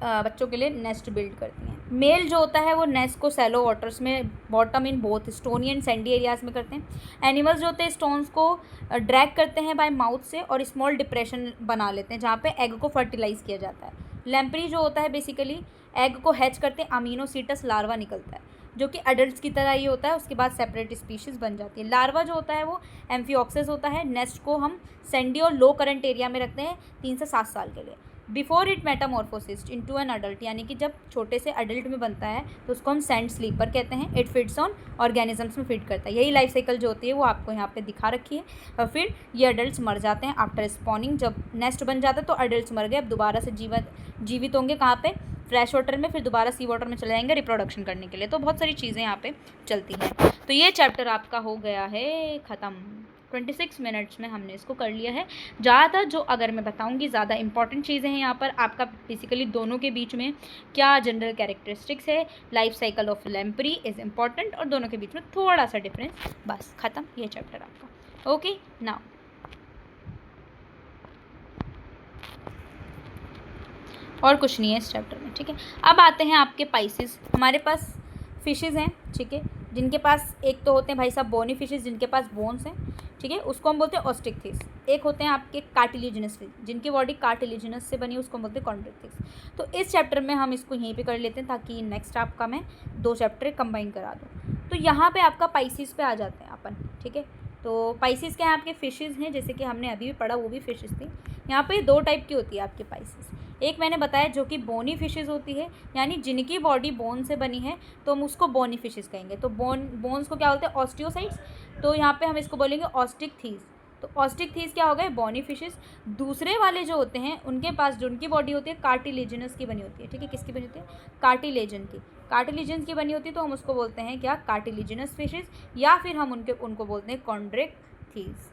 बच्चों के लिए नेस्ट बिल्ड करती हैं। मेल जो होता है वो नेस्ट को सैलो वाटर्स में, bottom in both stony and Sandy areas में करते हैं। एनिमल्स जो होते हैं स्टोन्स को ड्रैग करते हैं बाय माउथ से और स्मॉल डिप्रेशन बना लेते हैं जहाँ पे एग को फर्टिलाइज किया जाता है। लैम्प्री जो होता है बेसिकली एग को हैच करते हैं, अमीनोसीटस लार्वा निकलता है जो कि अडल्ट्स की तरह ही होता है, उसके बाद सेपरेट स्पीशीज़ बन जाती है। लार्वा जो होता है वो एम्फिऑक्सिस होता है। नेस्ट को हम सैंडी और लो करंट एरिया में रखते हैं 3 से 7 साल के लिए। Before it Metamorphosis into an adult, यानी कि जब छोटे से अडल्ट में बनता है तो उसको हम सैंड स्लीपर कहते हैं। इट फिट्स ऑन ऑर्गेनिजम्स में फिट करता है, यही लाइफ साइकिल जो होती है वो आपको यहाँ पे दिखा रखी है। और फिर ये अडल्ट्स मर जाते हैं आफ्टर स्पॉनिंग, जब नेस्ट बन जाता है तो अडल्ट्स मर गए, अब दोबारा से जीवित होंगे कहाँ पे, फ्रेश वाटर में, फिर दोबारा सी वाटर में चले जाएंगे रिप्रोडक्शन करने के लिए। तो बहुत सारी चीज़ें यहाँ पे चलती हैं। तो ये चैप्टर आपका हो गया है ख़त्म। 26 मिनट्स में हमने इसको कर लिया है। ज़्यादा जो अगर मैं बताऊंगी ज़्यादा इंपॉर्टेंट चीज़ें हैं यहाँ पर आपका, बेसिकली दोनों के बीच में क्या जनरल कैरेक्टरिस्टिक्स है, life cycle of lamprey is important, और दोनों के बीच में थोड़ा सा डिफरेंस, बस ख़त्म ये चैप्टर आपका। ओके नाउ और कुछ नहीं है इस चैप्टर में, ठीक है। अब आते हैं आपके पाइसेस। हमारे पास फिशेज़ हैं, ठीक है, जिनके पास एक तो होते हैं भाई साहब बोनी फिशेज़ जिनके पास बोन्स हैं, ठीक है, उसको हम बोलते हैं ऑस्टिकथिस। एक होते हैं आपके कार्टिलेजिनस फिश जिनकी बॉडी कार्टिलेजिनस से बनी है, उसको हम बोलते हैं कॉन्ड्रिक्थिस। तो इस चैप्टर में हम इसको यहीं पे कर लेते हैं ताकि नेक्स्ट आपका मैं 2 चैप्टर कंबाइन करा दूँ। तो यहाँ पे आपका पाइसेस पे आ जाते हैं अपन, ठीक है। तो पाइसेस क्या है, आपके फिशेज़ हैं, जैसे कि हमने अभी भी पढ़ा वो भी फिशेज़ थी। यहाँ पे 2 टाइप की होती है आपके पाइसेस। एक मैंने बताया जो कि बोनी फिशेज़ होती है, यानी जिनकी बॉडी बोन से बनी है, तो हम उसको बोनी फिशेज़ कहेंगे। तो बोन्स को क्या बोलते हैं, ऑस्टियोसाइट्स। तो यहाँ पे हम इसको बोलेंगे ऑस्टिकथीस। तो ऑस्टिकथीस क्या हो गए, बोनी फिशेज़। दूसरे वाले जो होते हैं उनके पास जो उनकी बॉडी होती है कार्टिलेजिनस की बनी होती है, ठीक है, किसकी बनी होती है, कार्टिलेजन की, कार्टिलेजन की बनी होती है, तो हम उसको बोलते हैं क्या, कार्टिलेजिनस फिशेज़, या फिर हम उनको बोलते हैं कॉन्ड्रिक्थिस।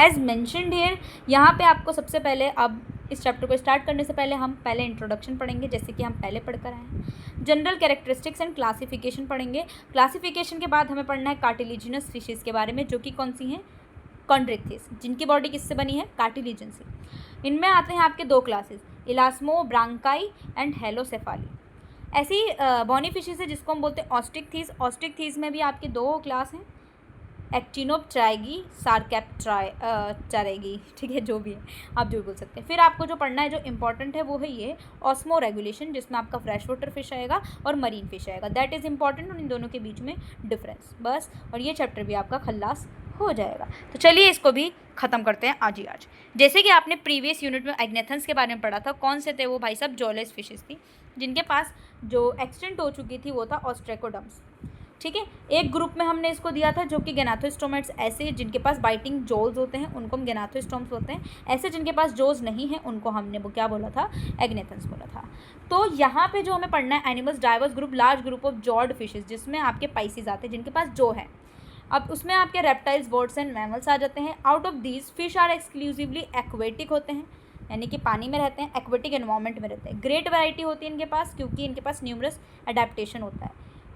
एज मैंशनड हियर, यहाँ पे आपको सबसे पहले, अब इस चैप्टर को स्टार्ट करने से पहले हम पहले इंट्रोडक्शन पढ़ेंगे, जैसे कि हम पहले पढ़कर आए हैं। जनरल कैरेक्टरिस्टिक्स एंड क्लासिफिकेशन पढ़ेंगे। क्लासिफिकेशन के बाद हमें पढ़ना है कार्टिलेजिनस फिशेज़ के बारे में, जो कि कौन सी हैं, कॉन्ड्रिक्थिस, जिनकी बॉडी किससे बनी है, कार्टिलेजन से। इनमें आते हैं आपके 2 क्लासेस, इलास्मो ब्रांकाई एंड हेलोसेफाली। ऐसी बॉनी फिशेज़ है जिसको हम बोलते हैं ऑस्टिकथीस। ऑस्टिकथीस में भी आपके 2 क्लास हैं, एक्टिनोप्टेराइगी, सार्कैप्टेराइगी, ठीक है, जो भी है आप जो भी बोल सकते हैं। फिर आपको जो पढ़ना है जो इंपॉर्टेंट है वो है ये ऑस्मो रेगुलेशन, जिसमें आपका फ्रेश वाटर फिश आएगा और मरीन फिश आएगा, दैट इज़ इंपॉर्टेंट, और इन दोनों के बीच में डिफरेंस, बस, और ये चैप्टर भी आपका खल्लास हो जाएगा। तो चलिए इसको भी ख़त्म करते हैं आज ही आज। जैसे कि आपने प्रीवियस यूनिट में एग्नेथन्स के बारे में पढ़ा था, कौन से थे वो भाई साहब, जॉलेस फिशेज़ थी, जिनके पास जो एक्सटेंट हो चुकी थी वो था ऑस्ट्रेकोडम्स, ठीक है। एक ग्रुप में हमने इसको दिया था जो कि गेनाथोस्टोमेट्स, ऐसे जिनके पास बाइटिंग जोज होते हैं उनको हम गेनाथोस्टोम्स होते हैं, ऐसे जिनके पास जोज नहीं है उनको हमने वो क्या बोला था, एग्नेथन्स बोला था। तो यहाँ पे जो हमें पढ़ना है, animals diverse group, large group of jawed fishes, जिसमें आपके पाइसेस आते हैं जिनके पास जो है। अब उसमें आपके रेप्टाइल्स, बर्ड्स एंड मैमल्स आ जाते हैं। Out of these fish are exclusively aquatic होते हैं, यानी कि पानी में रहते हैं, एक्वेटिक एनवायरनमेंट में रहते हैं। ग्रेट वैरायटी होती है इनके पास, क्योंकि इनके पास न्यूमरस अडेप्टेशन होता है,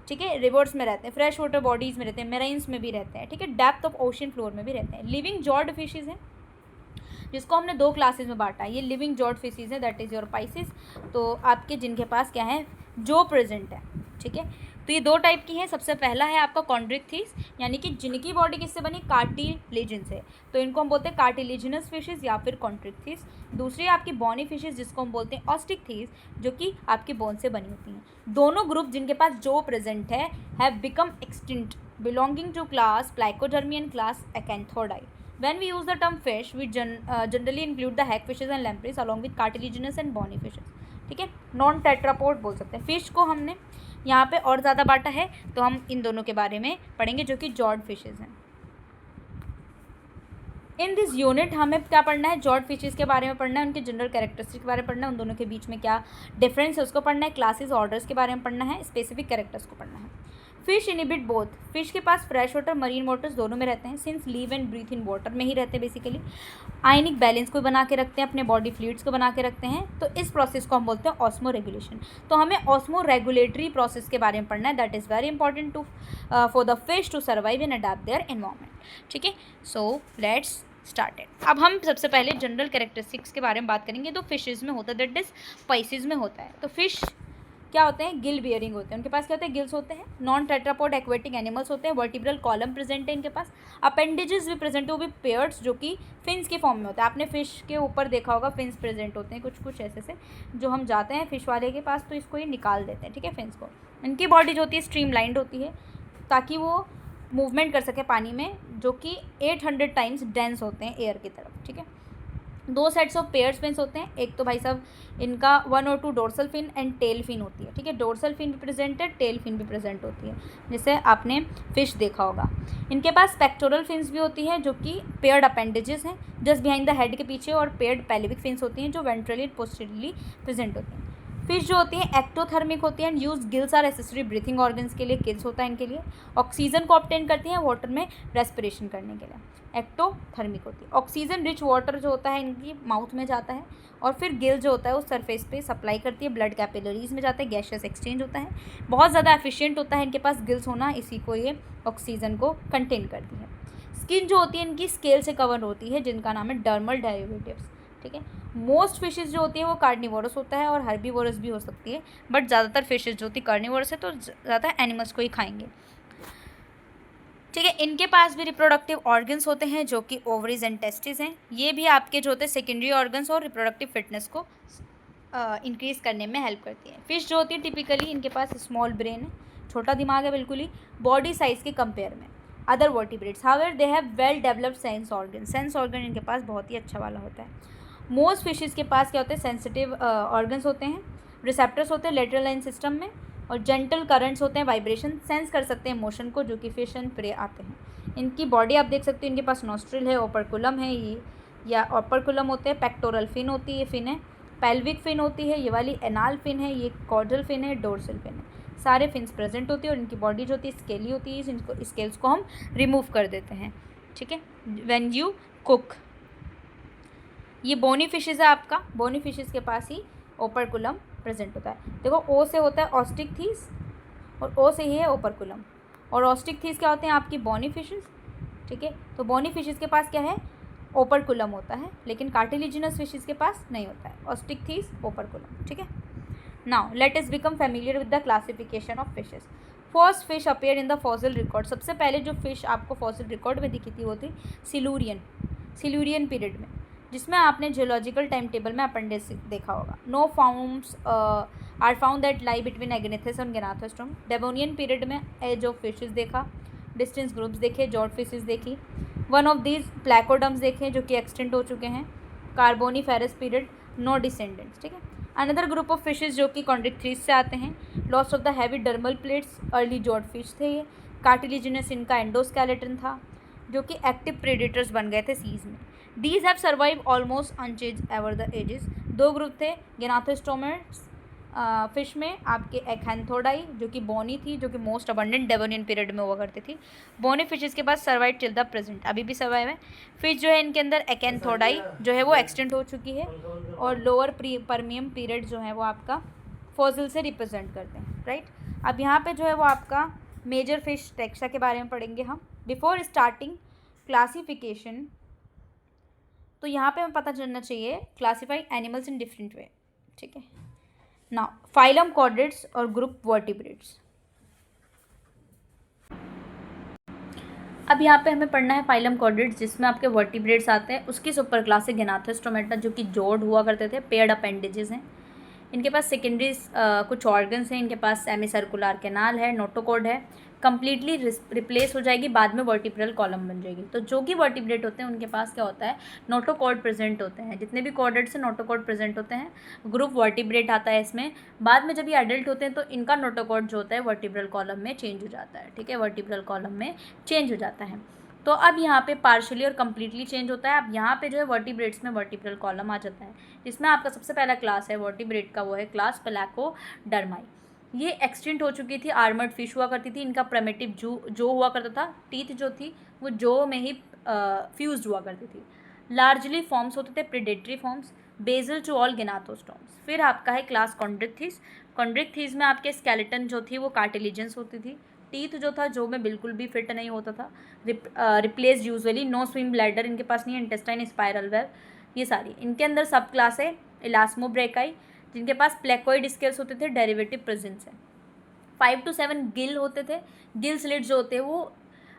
ठीक है। रिवर्स में रहते हैं, फ्रेश वाटर बॉडीज़ में रहते हैं, मेराइन्स में भी रहते हैं, ठीक है, डेप्थ ऑफ ओशन फ्लोर में भी रहते हैं। लिविंग जॉर्ड फिशेज़ हैं, जिसको हमने 2 क्लासेस में बांटा है। ये लिविंग जॉर्ड फिशेज़ है, दैट इज़ योर पाइसेस। तो आपके जिनके पास क्या है, जो प्रेजेंट है, ठीक है। तो ये 2 टाइप की हैं। सबसे पहला है आपका कॉन्ड्रिक्थिस, यानी कि जिनकी बॉडी किससे बनी, कार्टिलेजन से, तो इनको हम बोलते हैं कार्टिलेजिनस फिशेज़ या फिर कॉन्ड्रिक्थिस। दूसरी आपकी बोनी फिशेज़, जिसको हम बोलते हैं ऑस्टिकथिस, जो कि आपकी बोन से बनी होती हैं। दोनों ग्रुप जिनके पास जो प्रेजेंट है have become extinct belonging to class Placodermi and class Acanthodii. When we use the term fish, we generally include the hagfishes and lampreys along with cartilaginous and bony fishes, ठीक है। नॉन टेट्रापोड बोल सकते हैं। फिश को हमने यहाँ पे और ज़्यादा बांटा है, तो हम इन दोनों के बारे में पढ़ेंगे जो कि जॉर्ड फिशेज़ हैं। इन दिस यूनिट हमें क्या पढ़ना है, जॉर्ड फिशेस के बारे में पढ़ना है, उनके जनरल कैरेक्टरिस्टिक के बारे में पढ़ना है, उन दोनों के बीच में क्या डिफरेंस है उसको पढ़ना है, क्लासेस ऑर्डर्स के बारे में पढ़ना है, स्पेसिफिक कैरेक्टर्स को पढ़ना है। फिश इनहिबिट बोथ, फिश के पास फ्रेश वाटर मरीन वाटर्स दोनों में रहते हैं, since live and breathe in water में ही रहते हैं बेसिकली। आयनिक बैलेंस को बना के रखते हैं, अपने बॉडी फ्लूइड्स को बना के रखते हैं, तो इस प्रोसेस को हम बोलते हैं ऑस्मो रेगुलेशन। तो हमें ऑस्मो रेगुलेटरी प्रोसेस के बारे में पढ़ना है, that is very important to for the fish to survive and adapt their environment. ठीक है, सो लेट्स स्टार्टेड। अब हम सबसे पहले जनरल कैरेक्टरिस्टिक्स के बारे में बात करेंगे। तो फिशेज़ में होता है, दैट इज स्पाइसीज में होता है। तो फिश क्या होते हैं, गिल बियरिंग होते हैं, उनके पास क्या होते हैं, गिल्स होते हैं। नॉन टेट्रापोड एक्वेटिक एनिमल्स होते हैं। वर्टिब्रल कॉलम प्रेजेंट है इनके पास। अपेंडेजेस भी प्रेजेंट है, वो भी पेयर्स, जो कि फिन्स के फॉर्म में होता है। आपने फिश के ऊपर देखा होगा फिन्स प्रेजेंट होते हैं, कुछ कुछ ऐसे से जो हम जाते हैं फिश वाले के पास तो इसको ये निकाल देते हैं, ठीक है, फिन्स को। इनकी बॉडी जो होती है स्ट्रीमलाइंड होती है ताकि वो मूवमेंट कर सके पानी में, जो कि 800 टाइम्स डेंस होते हैं एयर की तरफ, ठीक है। 2 सेट्स ऑफ पेयर्स फिन्स होते हैं। एक तो भाई साहब इनका 1 और 2 dorsal fin and tail fin होती है, ठीक है। डोर्सल फिन भी प्रेजेंट है, टेल फिन भी प्रेजेंट होती है, जैसे आपने फिश देखा होगा। इनके पास पेक्टोरल फिन्स भी होती है जो कि पेयर्ड अपेंडेजेस हैं जस्ट बिहाइंड द हेड के पीछे, और पेयर्ड पेल्विक फिन्स होती हैं जो वेंट्रली एंड पोस्टीरियरली प्रेजेंट होती हैं। फिश जो होती है एक्टोथर्मिक होती है and use gills or accessory breathing organs के लिए, गिल्स होता है इनके लिए। ऑक्सीजन को ऑब्टेन करती हैं वाटर में रेस्पिरेशन करने के लिए। एक्टोथर्मिक होती है। ऑक्सीजन रिच वाटर जो होता है इनकी माउथ में जाता है, और फिर गिल जो होता है वो सरफेस पे सप्लाई करती है, ब्लड कैपिलरीज में जाता है, गैशियस एक्सचेंज होता है। बहुत ज़्यादा एफिशिएंट होता है इनके पास गिल्स होना, इसी को ये ऑक्सीजन को कंटेन करती है। स्किन जो होती है इनकी स्केल से कवर होती है, जिनका नाम है डर्मल डेरिवेटिव्स, ठीक है। मोस्ट फिशेस जो होती है वो कार्निवोरस होता है और हर्बीवोरस भी हो सकती है, बट ज़्यादातर फिशेस जो होती है कार्निवोरस है, तो ज़्यादा एनिमल्स को ही खाएंगे, ठीक है। इनके पास भी रिप्रोडक्टिव ऑर्गन्स होते हैं जो कि ओवरीज एंड टेस्टिस हैं। ये भी आपके जो होते हैं सेकेंडरी ऑर्गन्स और रिप्रोडक्टिव फिटनेस को इंक्रीज करने में हेल्प करती है। फिश जो होती है टिपिकली इनके पास स्मॉल ब्रेन है, छोटा दिमाग है बिल्कुल ही, बॉडी साइज के कंपेयर में other vertebrates. However they have well developed sense organ, sense organ इनके पास बहुत ही अच्छा वाला होता है। मोस्ट फिशेस के पास क्या होते हैं, सेंसिटिव ऑर्गन्स होते हैं, रिसेप्टर्स होते हैं लेटरल लाइन सिस्टम में, और जेंटल करंट्स होते हैं, वाइब्रेशन सेंस कर सकते हैं मोशन को, जो कि फिश एंड प्रे आते हैं। इनकी बॉडी आप देख सकते हो, इनके पास नॉस्ट्रिल है, ओपरकुलम है ये, या ओपरकुलम होते हैं, पेक्टोरल फिन होती है, फिन है, पेल्विक फिन होती है, ये वाली एनाल फिन है, ये कॉर्डल फिन है, डोर्सल फिन है, सारे फिन्स प्रेजेंट होती है। और इनकी बॉडी जो होती है स्केली होती है, इनको स्केल्स को हम रिमूव कर देते हैं, ठीक है, व्हेन यू कुक। ये बोनी फिशेज है आपका, बोनी फिशेज के पास ही ओपरकुलम प्रेजेंट होता है। देखो ओ से होता है ऑस्टिक थीस, और ओ से ही है ओपरकुलम, और ऑस्टिक थीस क्या होते हैं आपकी बोनी फिशेज, ठीक है। तो बोनी फिशेज के पास क्या है, ओपरकुलम होता है, लेकिन कार्टिलिजिनस फिशेज के पास नहीं होता है, ऑस्टिक थीस ओपरकुलम, ठीक है। Now let us become familiar with the classification of fishes. First fish appear in the fossil record. सबसे पहले जो फिश आपको फॉसिल रिकॉर्ड में दिखी थी वो थी सिल्यूरियन पीरियड में, जिसमें आपने जियोलॉजिकल टाइम टेबल में अपेंडिक्स देखा होगा। No forms are found that lie between Agnatha और गिनाथोस्टोम। डेवोनियन पीरियड में एज ऑफ फिशेस देखा, डिस्टेंस ग्रुप्स देखे, जॉर्ड फिशेस देखी, वन ऑफ दीज प्लैकोडम्स देखे जो कि एक्सटेंट हो चुके हैं। कार्बोनीफेरस पीरियड, नो डिसेंडेंट्स, ठीक है। अनदर ग्रुप ऑफ फिशेज जो कि कॉन्ड्रिक्थ्रीस से आते हैं, loss of the heavy dermal plates, early jawed fish थे ये। कार्टिलिजिनस इनका एंडोस्केलेटन था, जो कि एक्टिव प्रेडेटर्स बन गए थे सीज में। These have survived almost unchanged ever the ages। 2 group थे गिनाथोस्टोमर्स फिश में आपके एक्थेनथोडाई जो कि बोनी थी, जो कि मोस्ट अबंडेंट डेवोनियन पीरियड में हुआ करती थी। बोनी फिशेस के पास सर्वाइव टिल द प्रेजेंट, अभी भी सर्वाइव है। फिश जो है इनके अंदर एक्थेनथोडाई जो है वो एक्सटेंट हो चुकी है, और लोअर परमियम पीरियड जो है वो आपका फॉसिल से रिप्रेजेंट करते हैं, राइट। अब यहाँ पे जो है वो आपका मेजर फिश टेक्सा के बारे में पढ़ेंगे हम। बिफोर स्टार्टिंग क्लासिफिकेशन, तो यहाँ पे हमें पता चलना चाहिए classify animals in different way, ठीक है। नाउ फाइलम कॉर्डेट्स और ग्रुप वर्टिब्रेट्स। अब यहाँ पे हमें पढ़ना है फाइलम कॉर्डेट्स, जिसमें आपके वर्टिब्रेट्स आते हैं। उसकी सुपर क्लास है गिनाथोस्टोमेटा, जो कि जोड़ हुआ करते थे, पेयर्ड अपेंडेजेस हैं। इनके पास सेकेंडरी कुछ ऑर्गन्स हैं, इनके पास सेमी सर्कुलर कैनाल है, नोटोकॉर्ड है, कंप्लीटली रिप्लेस हो जाएगी, बाद में वर्टिब्रल कॉलम बन जाएगी। तो जो कि वर्टिब्रेट होते हैं उनके पास क्या होता है, नोटोकॉर्ड प्रेजेंट होते हैं। जितने भी कॉर्डेट्स हैं नोटोकॉर्ड प्रेजेंट होते हैं। ग्रुप वर्टिब्रेट आता है इसमें। बाद में जब ये एडल्ट होते हैं तो इनका नोटोकॉर्ड जो होता है वर्टिब्रल कॉलम में चेंज हो जाता है, ठीक है, वर्टिब्रल कॉलम में चेंज हो जाता है। तो अब यहाँ पे पार्शियली और कम्प्लीटली चेंज होता है। अब यहाँ पे जो है वर्टिब्रेट्स में वर्टिब्रल कॉलम आ जाता है, जिसमें आपका सबसे पहला क्लास है वर्टिब्रेट का, वो है क्लास प्लाकोडर्माई। ये एक्सटिंक्ट हो चुकी थी, आर्मर्ड फिश हुआ करती थी। इनका प्रिमिटिव जो हुआ करता था, टीथ जो थी वो जो में ही फ्यूज्ड हुआ करती थी। लार्जली फॉर्म्स होते थे predatory forms, basal to all gnathostomes. फिर आपका है क्लास कॉन्ड्रिक्थिस। कॉन्ड्रिक्थिस में आपके स्केलेटन जो थी वो कार्टिलिजेंस होती थी। टीथ जो था जो में बिल्कुल भी फिट नहीं होता था, replace usually, no swim bladder इनके पास नहीं है, इंटेस्टाइन स्पाइरल वेब, ये सारी। इनके अंदर सब क्लास है इलास्मोब्रेकाई, जिनके पास प्लेकोइड स्केल्स होते थे, डेरिवेटिव प्रेजेंस है। 5 to 7 गिल होते थे। गिल स्लिट जो होते हैं वो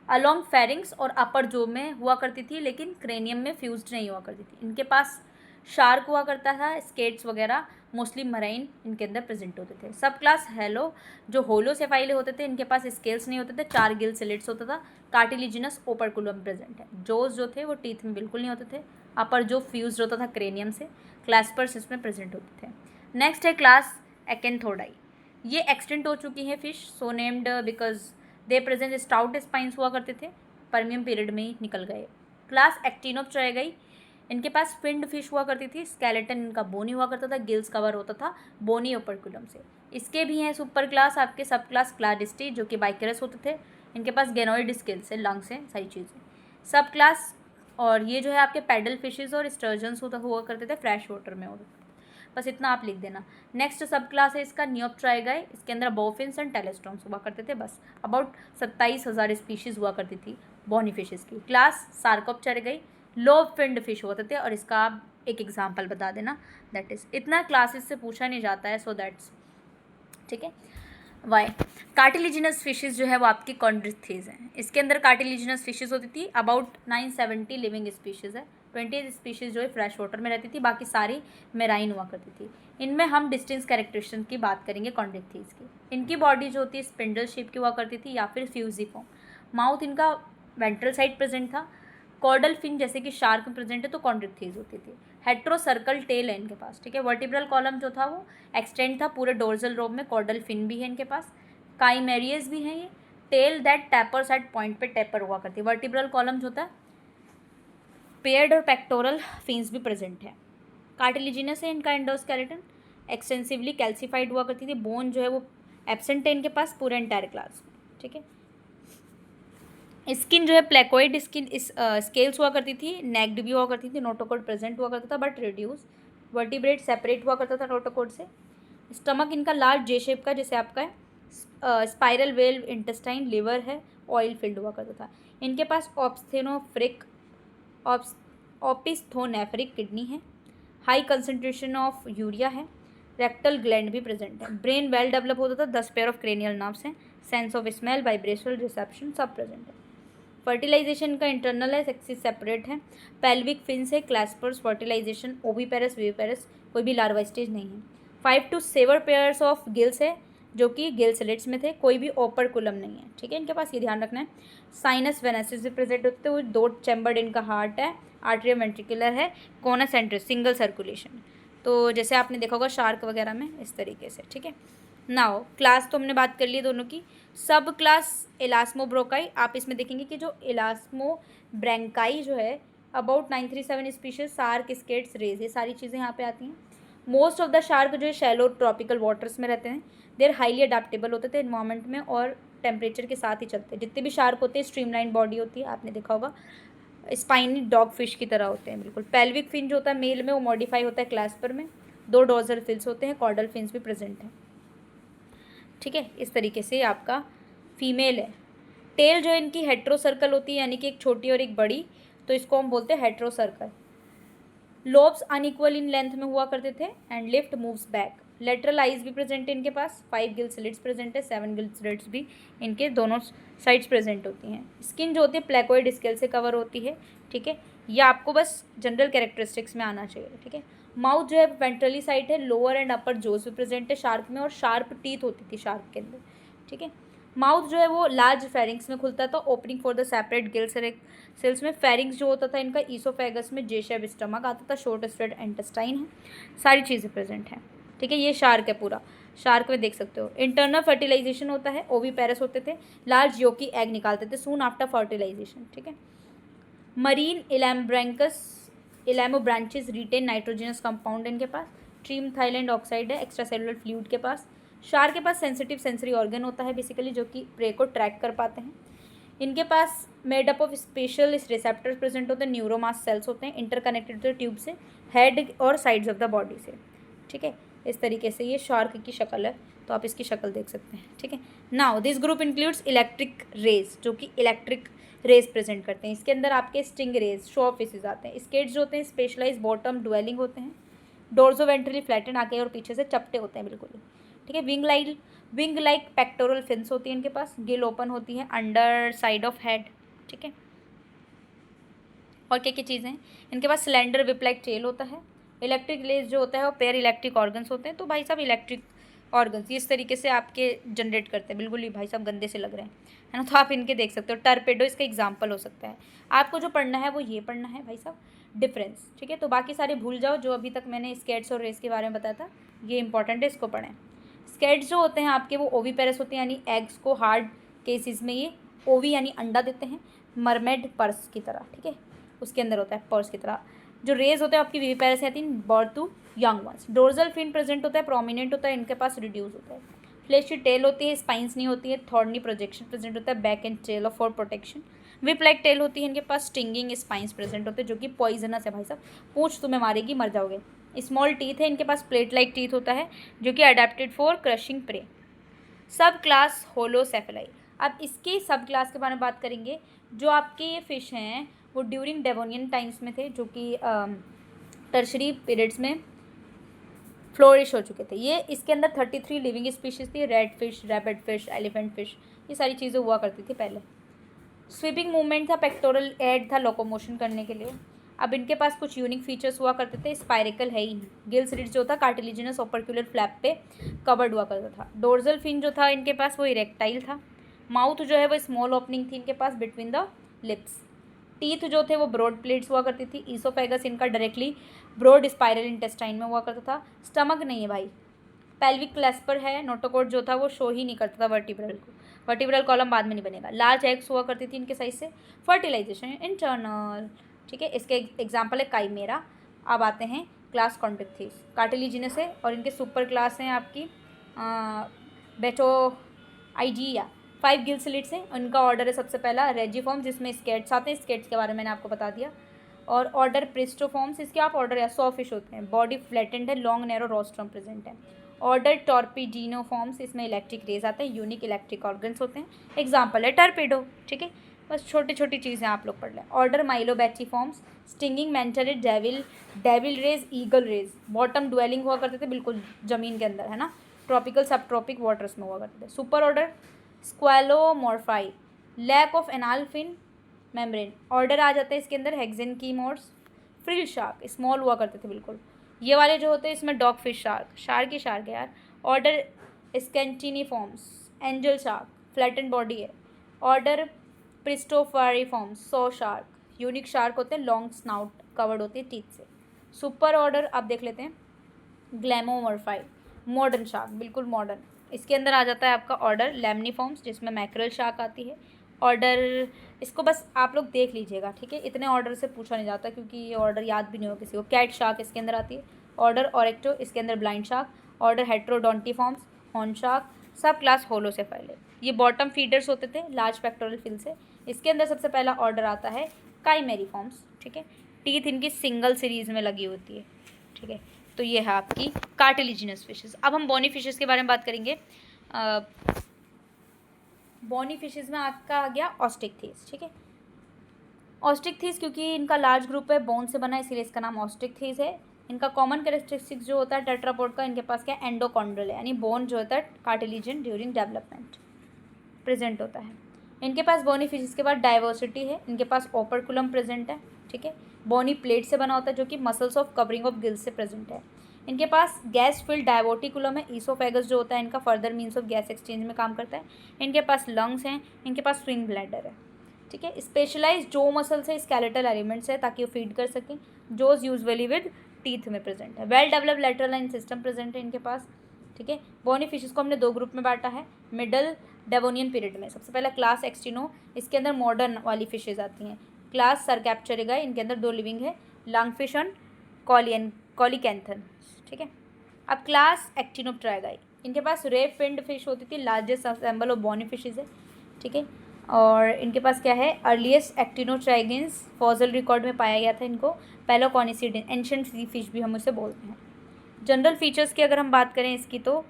अलॉन्ग फेरिंग्स और अपर जो में हुआ करती थी, लेकिन क्रेनियम में फ्यूज्ड नहीं हुआ करती थी। इनके पास शार्क हुआ करता था, स्केट्स वगैरह, मोस्टली मराइन इनके अंदर प्रेजेंट होते थे। सब क्लास हेलो जो होलोसेफाइले होते थे, इनके पास स्केल्स नहीं होते थे, 4 गिल स्लिट्स होता था, कार्टिलिजिनस ओपरकुलम प्रेजेंट है। जोस जो थे वो टीथ में बिल्कुल नहीं होते थे, अपर जो फ्यूज होता था क्रेनियम से, क्लैस्पर्स इसमें प्रेजेंट होते थे। नेक्स्ट है क्लास एक्एंथोडाई। ये एक्सटेंट हो चुकी है fish, so named because they present stout spines हुआ करते थे, परमियम पीरियड में ही निकल गए। क्लास एक्टिनोप्टेराई, इनके पास फिंड फिश हुआ करती थी, स्केलेटन इनका बोनी हुआ करता था, गिल्स कवर होता था बोनी ओपरकुलम से। इसके भी हैं सुपर क्लास आपके सब क्लास क्लाडिस्टी, जो कि बाइकेरस होते थे, इनके पास गेनोइड स्केल्स है, लंग्स हैं, सारी चीज़ें। सब क्लास और ये जो है आपके पैडल फिशेज और स्टर्जन्स हुआ करते थे, फ्रेश वाटर में होते थे। बस इतना आप लिख देना। नेक्स्ट सब क्लास है इसका नियोप्टेराई, इसके अंदर बॉफिन्स एंड टेलेस्टोम्स हुआ करते थे। बस अबाउट 27,000 स्पीशीज़ हुआ करती थी बॉनी फिशेज़ की। क्लास सार्कोप्टेराई, लोब फिंड फिश होते थे, और इसका आप एक एग्जाम्पल बता देना, दैट इज़। इतना क्लासेस से पूछा नहीं जाता है, सो दैट्स ठीक है। वाई कार्टिलिजिनस फिशेज़ जो है वो आपकी कॉन्ड्रिक्थिस हैं। इसके अंदर कार्टिलिजिनस फिशेज़ होती थी, अबाउट 970 लिविंग स्पीशीज़ है, 20 स्पीशीज़ जो है फ्रेश वाटर में रहती थी, बाकी सारी मेराइन हुआ करती थी। इनमें हम डिस्टेंस कैरेक्टरिस्टिक्स की बात करेंगे कॉन्ड्रिक्थिस की। इनकी बॉडी जो होती है स्पिंडल शेप की हुआ करती थी या फिर फ्यूजिफॉर्म। माउथ इनका वेंट्रल साइड प्रेजेंट था। कॉर्डल फिन जैसे कि शार्क में प्रेजेंट है तो कॉन्ड्रिक्थिस होती थी। हेट्रो सर्कल टेल है इनके पास, ठीक है। वर्टिब्रल कॉलम जो था वो एक्सटेंड था पूरे डोर्जल रोब में। कॉर्डल फिन भी है इनके पास, काइमेरियस भी है ये। Tail that tapers at point पे टैपर हुआ करती है। वर्टिब्रल कॉलम जो होता है पेयर्ड और पेक्टोरल फिन्स भी प्रेजेंट है। कार्टिलिजिनस है इनका एंडोस्केलेटन, एक्सटेंसिवली कैल्सिफाइड हुआ करती थी। बोन जो है वो एब्सेंट है इनके पास पूरे एंटायर क्लास में, ठीक है। स्किन जो है प्लेकोइड स्किन स्केल्स हुआ करती थी, नेक्ड भी हुआ करती थी, नोटोकोड प्रेजेंट हुआ करता था बट रिड्यूस। वर्टिब्रेट सेपरेट हुआ करता था नोटोकोड से। स्टमक इनका लार्ज जे शेप का जैसे आपका है। स्पाइरल वेल इंटेस्टाइन, लिवर है, ऑयल फिल्ड हुआ करता था। इनके पास ऑप्स्थेनोफ्रिक ऑपिस्थोनेफ्रिक किडनी है। हाई कंसनट्रेशन ऑफ यूरिया है। रेक्टल ग्लैंड भी प्रेजेंट है। ब्रेन वेल डेवलप होता था, 10 पेयर ऑफ क्रेनियल नर्व्स हैं। Sense of smell, vibrational reception सब प्रेजेंट है। फर्टिलाइजेशन का इंटरनल है, सेक्सिस सेपरेट है। पेल्विक फिन्स है, क्लैस्पर्स, फर्टिलाइजेशन ओविपेरस विविपेरस, कोई भी लार्वा स्टेज नहीं है। 5 to 7 पेयर्स ऑफ गिल्स है जो कि गिल स्लिट्स में थे, कोई भी ओपरकुलम नहीं है, ठीक है। इनके पास ये ध्यान रखना है। साइनस वेनेसिस भी प्रेजेंट होते हैं, वो 2 चैम्बर्ड इनका हार्ट है। आर्ट्रियम वेंट्रिकुलर है, कोना सेंट्रस, सिंगल सर्कुलेशन। तो जैसे आपने देखा होगा शार्क वगैरह में इस तरीके से, ठीक है। नाउ क्लास तो हमने बात कर ली दोनों की। सब क्लास इलास्मोब्रोकाई, आप इसमें देखेंगे कि जो इलास्मोब्रैंकाई जो है about 937 species, sharks, skates, rays, ये सारी चीज़ें यहाँ पे आती हैं। मोस्ट ऑफ द शार्क जो है शैलो ट्रॉपिकल वाटर्स में रहते हैं। देर हाईली अडाप्टेबल होते थे इन्वायरमेंट में और टेम्परेचर के साथ ही चलते हैं। जितने भी शार्क होते हैं स्ट्रीमलाइन बॉडी होती है, आपने देखा होगा, स्पाइनी डॉग फिश की तरह होते हैं बिल्कुल। पेल्विक फिन जो होता है मेल में वो मॉडिफाई होता है क्लैस्पर में। 2 डोर्सल फिल्स होते हैं, कॉर्डल फिन्स भी प्रेजेंट हैं, ठीक है। इस तरीके से आपका फीमेल है। टेल जो इनकी हेट्रो सर्कल होती है, यानी कि एक छोटी और एक बड़ी, तो इसको हम बोलते हैं hetero circle. Lobes unequal in length में हुआ करते थे and lift moves back. Lateral eyes भी प्रेजेंट है इनके पास। 5 गिल स्लिट्स प्रेजेंट है, 7 गिल स्लिट्स भी इनके दोनों साइड्स प्रेजेंट होती हैं। स्किन जो होती है प्लेकोइड स्केल से कवर होती है, ठीक है। यह आपको बस जनरल कैरेक्टरिस्टिक्स में आना चाहिए, ठीक है। माउथ जो है वेंट्रली साइड है, लोअर एंड अपर जोस भी प्रेजेंट है शार्क में, और शार्प टीथ होती थी शार्क के अंदर, ठीक है। माउथ जो है वो लार्ज फेरिंग्स में खुलता था, opening for the separate gill cells में। फेरिंग्स जो होता था इनका ईसोफेगस में, जे शेप स्टमक आता था, शॉर्ट स्ट्रेट इंटेस्टाइन है, सारी चीज़ें प्रेजेंट हैं, ठीक है। ये शार्क है पूरा। शार्क में देख सकते हो। इंटरनल फर्टिलाइजेशन होता है, ओवीपेरस होते थे, लार्ज योकी एग निकालते थे सून आफ्टर फर्टिलाइजेशन, ठीक है। मरीन इलामोब्रांचेस रिटेन नाइट्रोजनस कंपाउंड इनके पास। ट्रीम थाईलैंड ऑक्साइड है एक्स्ट्रा सेलुलर फ्लूइड के पास। शार्क के पास सेंसिटिव सेंसरी ऑर्गन होता है बेसिकली, जो कि प्रे को ट्रैक कर पाते हैं। इनके पास made up of special receptors present होते हैं, न्यूरोमास सेल्स होते हैं, इंटरकनेक्टेड होते हैं ट्यूब से, हेड और साइड्स ऑफ द बॉडी से, ठीक है। इस तरीके से ये शार्क की शक्ल है, तो आप इसकी शक्ल देख सकते हैं, ठीक है। Now this group includes electric rays, जो कि इलेक्ट्रिक रेज प्रेजेंट करते हैं। इसके अंदर आपके स्टिंग रेज, शो फिशेज आते हैं। स्केट्स जो होते हैं स्पेशलाइज बॉटम ड्वेलिंग होते हैं। डोर्सो वेंट्रली फ्लैटन, आगे और पीछे से चपटे होते हैं बिल्कुल, ठीक है। विंग लाइक पेक्टोरल फिन्स होती है इनके पास। गिल ओपन होती है अंडर साइड ऑफ हेड, ठीक है। और क्या क्या चीज़ें हैं इनके पास? सिलेंडर विप लाइक टेल होता है। इलेक्ट्रिक रेज जो होता है वो पेयर इलेक्ट्रिक ऑर्गन्स होते हैं। तो भाई साहब इलेक्ट्रिक ऑर्गन्स इस तरीके से आपके जनरेट करते हैं, बिल्कुल ही भाई साहब गंदे से लग रहे हैं, है ना। तो आप इनके देख सकते हो। टर्पेडो इसका एग्जाम्पल हो सकता है। आपको जो पढ़ना है वो ये पढ़ना है भाई साहब, डिफरेंस, ठीक है। तो बाकी सारे भूल जाओ जो अभी तक मैंने स्केट्स और रेस के बारे में बताया था, ये इंपॉर्टेंट है, इसको पढ़ें। स्केट्स जो होते हैं आपके वो ओवीपेरस होते हैं, यानी एग्स को हार्ड केसेस में ये ओवी यानी अंडा देते हैं, मरमेड पर्स की तरह, ठीक है। उसके अंदर होता है पर्स की तरह। जो रेज होते हैं आपकी विविपेरस आती है, birth to young ones. Dorsal fin present होता है, प्रोमिनेंट होता है, इनके पास रिड्यूस होता है। फ्लैशी टेल होती है, स्पाइंस नहीं होती है। थॉर्नी प्रोजेक्शन प्रेजेंट होता है, back end tail for protection. Whip like tail होती है इनके पास। स्टिंगिंग स्पाइंस प्रेजेंट होते हैं, जो कि पॉइजनस है भाई साहब, पूंछ तुम्हें मारेगी, मर जाओगे। स्मॉल टीथ है इनके पास, प्लेट लाइक टीथ होता है, जो कि अडेप्टेड फॉर क्रशिंग प्रे। सब क्लास होलोसेफेलाई। अब इसके सब क्लास के बारे में बात करेंगे। जो आपके ये फिश हैं वो ड्यूरिंग डेवोनियन टाइम्स में थे, जो कि टर्शरी पीरियड्स में फ्लोरिश हो चुके थे। ये इसके अंदर 33 लिविंग स्पीशीज थी। Red fish, rabbit fish, elephant fish, ये सारी चीज़ें हुआ करती थी पहले। स्वीपिंग मूवमेंट था, पेक्टोरल एड था लोकोमोशन करने के लिए। अब इनके पास कुछ यूनिक फीचर्स हुआ करते थे। स्पायरिकल है ही नहीं। गिल स्लिट जो था कार्टिलिजिनस ओपर्क्युलर फ्लैप पे कवर्ड हुआ करता था। डोर्जल फिन जो था इनके पास वो इरेक्टाइल था। माउथ जो है वो स्मॉल ओपनिंग थी इनके पास बिटवीन द लिप्स। टीथ जो थे वो ब्रॉड प्लेट्स हुआ करती थी। ईसोफेगस इनका डायरेक्टली ब्रॉड स्पाइरल इंटेस्टाइन में हुआ करता था। स्टमक नहीं है भाई। पेल्विक क्लैस्पर है। नोटोकोड जो था वो शो ही नहीं करता था वर्टिब्रल को। वर्टिब्रल कॉलम बाद में नहीं बनेगा। लार्ज एग्स हुआ करती थी इनके साइज से। फर्टिलाइजेशन इंटरनल, ठीक है। इसके एग्जाम्पल है काइमेरा। अब आते हैं क्लास कॉन्ड्रिक्थिस, कार्टिलिजिनस है और इनके सुपर क्लास हैं आपकी बेटोआइजिया। 5 गिल स्लिट्स हैं। उनका ऑर्डर है सबसे पहला रेजिफॉर्म, जिसमें स्केट्स आते हैं। स्केट्स के बारे में मैंने आपको बता दिया। और ऑर्डर प्रिस्टोफॉर्म्स, इसके आप ऑर्डर या 100 फिश होते हैं। बॉडी फ्लैटेंड है, लॉन्ग नैरो रोस्ट्रम प्रेजेंट है। ऑर्डर टॉर्पिडीनोफॉर्म्स, इसमें इलेक्ट्रिक रेज आते हैं, यूनिक इलेक्ट्रिक ऑर्गन्स होते हैं। एग्जाम्पल है टर्पेडो, ठीक है। बस छोटी छोटी चीज़ें आप लोग पढ़ लें। Order Myliobatiformes, stinging manta ray, devil rays, eagle rays. Bottom dwelling हुआ करते थे बिल्कुल ज़मीन के अंदर, है ना। ट्रॉपिकल सब ट्रॉपिक वाटर्स में हुआ करते थे। Super order Squalomorphi, lack of anal fin membrane. Order आ जाता है इसके अंदर हेक्सेनकीमोर्स। फ्रिल शार्क, स्मॉल हुआ करते थे बिल्कुल। ये वाले जो होते हैं इसमें डॉग फिश शार्क है यार। Order Squatiniformes, angel shark, flatten body है। Order Pristiophoriformes, saw shark, unique shark होते हैं, लॉन्ग स्नाउट कवर्ड होती है टीथ से। सुपर ऑर्डर आप देख लेते हैं ग्लैमोमॉर्फाई, मॉडर्न शार्क, बिल्कुल मॉडर्न। इसके अंदर आ जाता है आपका ऑर्डर लैमनीफॉर्म्स, जिसमें मैक्रेल शार्क आती है। ऑर्डर, इसको बस आप लोग देख लीजिएगा, ठीक है। इतने ऑर्डर से पूछा नहीं जाता क्योंकि ये ऑर्डर याद भी नहीं हो किसी को। कैट शार्क इसके अंदर आती है। ऑर्डर ऑरेक्टो, इसके अंदर blind shark. Order Heterodontiformes, horn shark. Sub class Holocephali. ये बॉटम फीडर्स होते थे लार्ज पेक्टोरल फिल से। इसके अंदर सबसे पहला ऑर्डर आता है काइमेरीफॉर्म्स, ठीक है। टीथ इनकी सिंगल सीरीज में लगी होती है, ठीक है। तो ये है आपकी कार्टिलिजिनस फिशेस। अब हम बोनी फिशेस के बारे में बात करेंगे। बोनी फिशेस में आपका आ गया ऑस्टिकथीस, ठीक है। ऑस्टिकथीस क्योंकि इनका लार्ज ग्रुप है, बोन से बना है, इसीलिए इसका नाम ऑस्टिकथीस है। इनका कॉमन कैरेक्टरिस्टिक्स जो होता है टेट्रापोड का, इनके पास क्या एंडोकॉन्ड्रल है, यानी बोन जो होता है कार्टिलिजन ड्यूरिंग डेवलपमेंट प्रेजेंट होता है। इनके पास बोनी फिशेस के बाद डाइवर्सिटी है। इनके पास ओपरकुलम प्रेजेंट है, ठीक है। बोनी प्लेट से बना होता है, जो कि muscles of covering of gills से प्रेजेंट है। इनके पास गैस फिल्ड डायवोटिकुलम है। ईसोफेगस जो होता है इनका further means of gas exchange में काम करता है। इनके पास लंग्स हैं। इनके पास स्विंग ब्लैडर है, ठीक है। स्पेशलाइज जो मसल्स है, स्केलेटल एलिमेंट्स है ताकि वो फीड कर सकें। जोज यूजुअली विद टीथ में प्रेजेंट है। Well developed lateral line system present है इनके पास। ठीक है। बोनी फिशेस को हमने 2 ग्रुप में बांटा है मिडल डेवोनियन पीरियड में। सबसे पहला क्लास एक्सटिनो, इसके अंदर मॉडर्न वाली फिशेज आती हैं। क्लास सरकैप्चरेगा, इनके अंदर 2 लिविंग है, लंगफिश और कॉलीकैंथन, ठीक है। अब क्लास एक्टिनोप्टेराई, इनके पास रे फिन्ड फिश होती थी, largest assemble of bony fishes है, ठीक है। और इनके पास क्या है, अर्लीस्ट एक्टिनोट्राइगिन्स फॉसिल रिकॉर्ड में पाया गया था इनको, पेलोकॉनिसिडिन, एंशिएंट सी फिश भी हम उसे बोलते हैं। जनरल फीचर्स की अगर हम बात करें इसकी, तो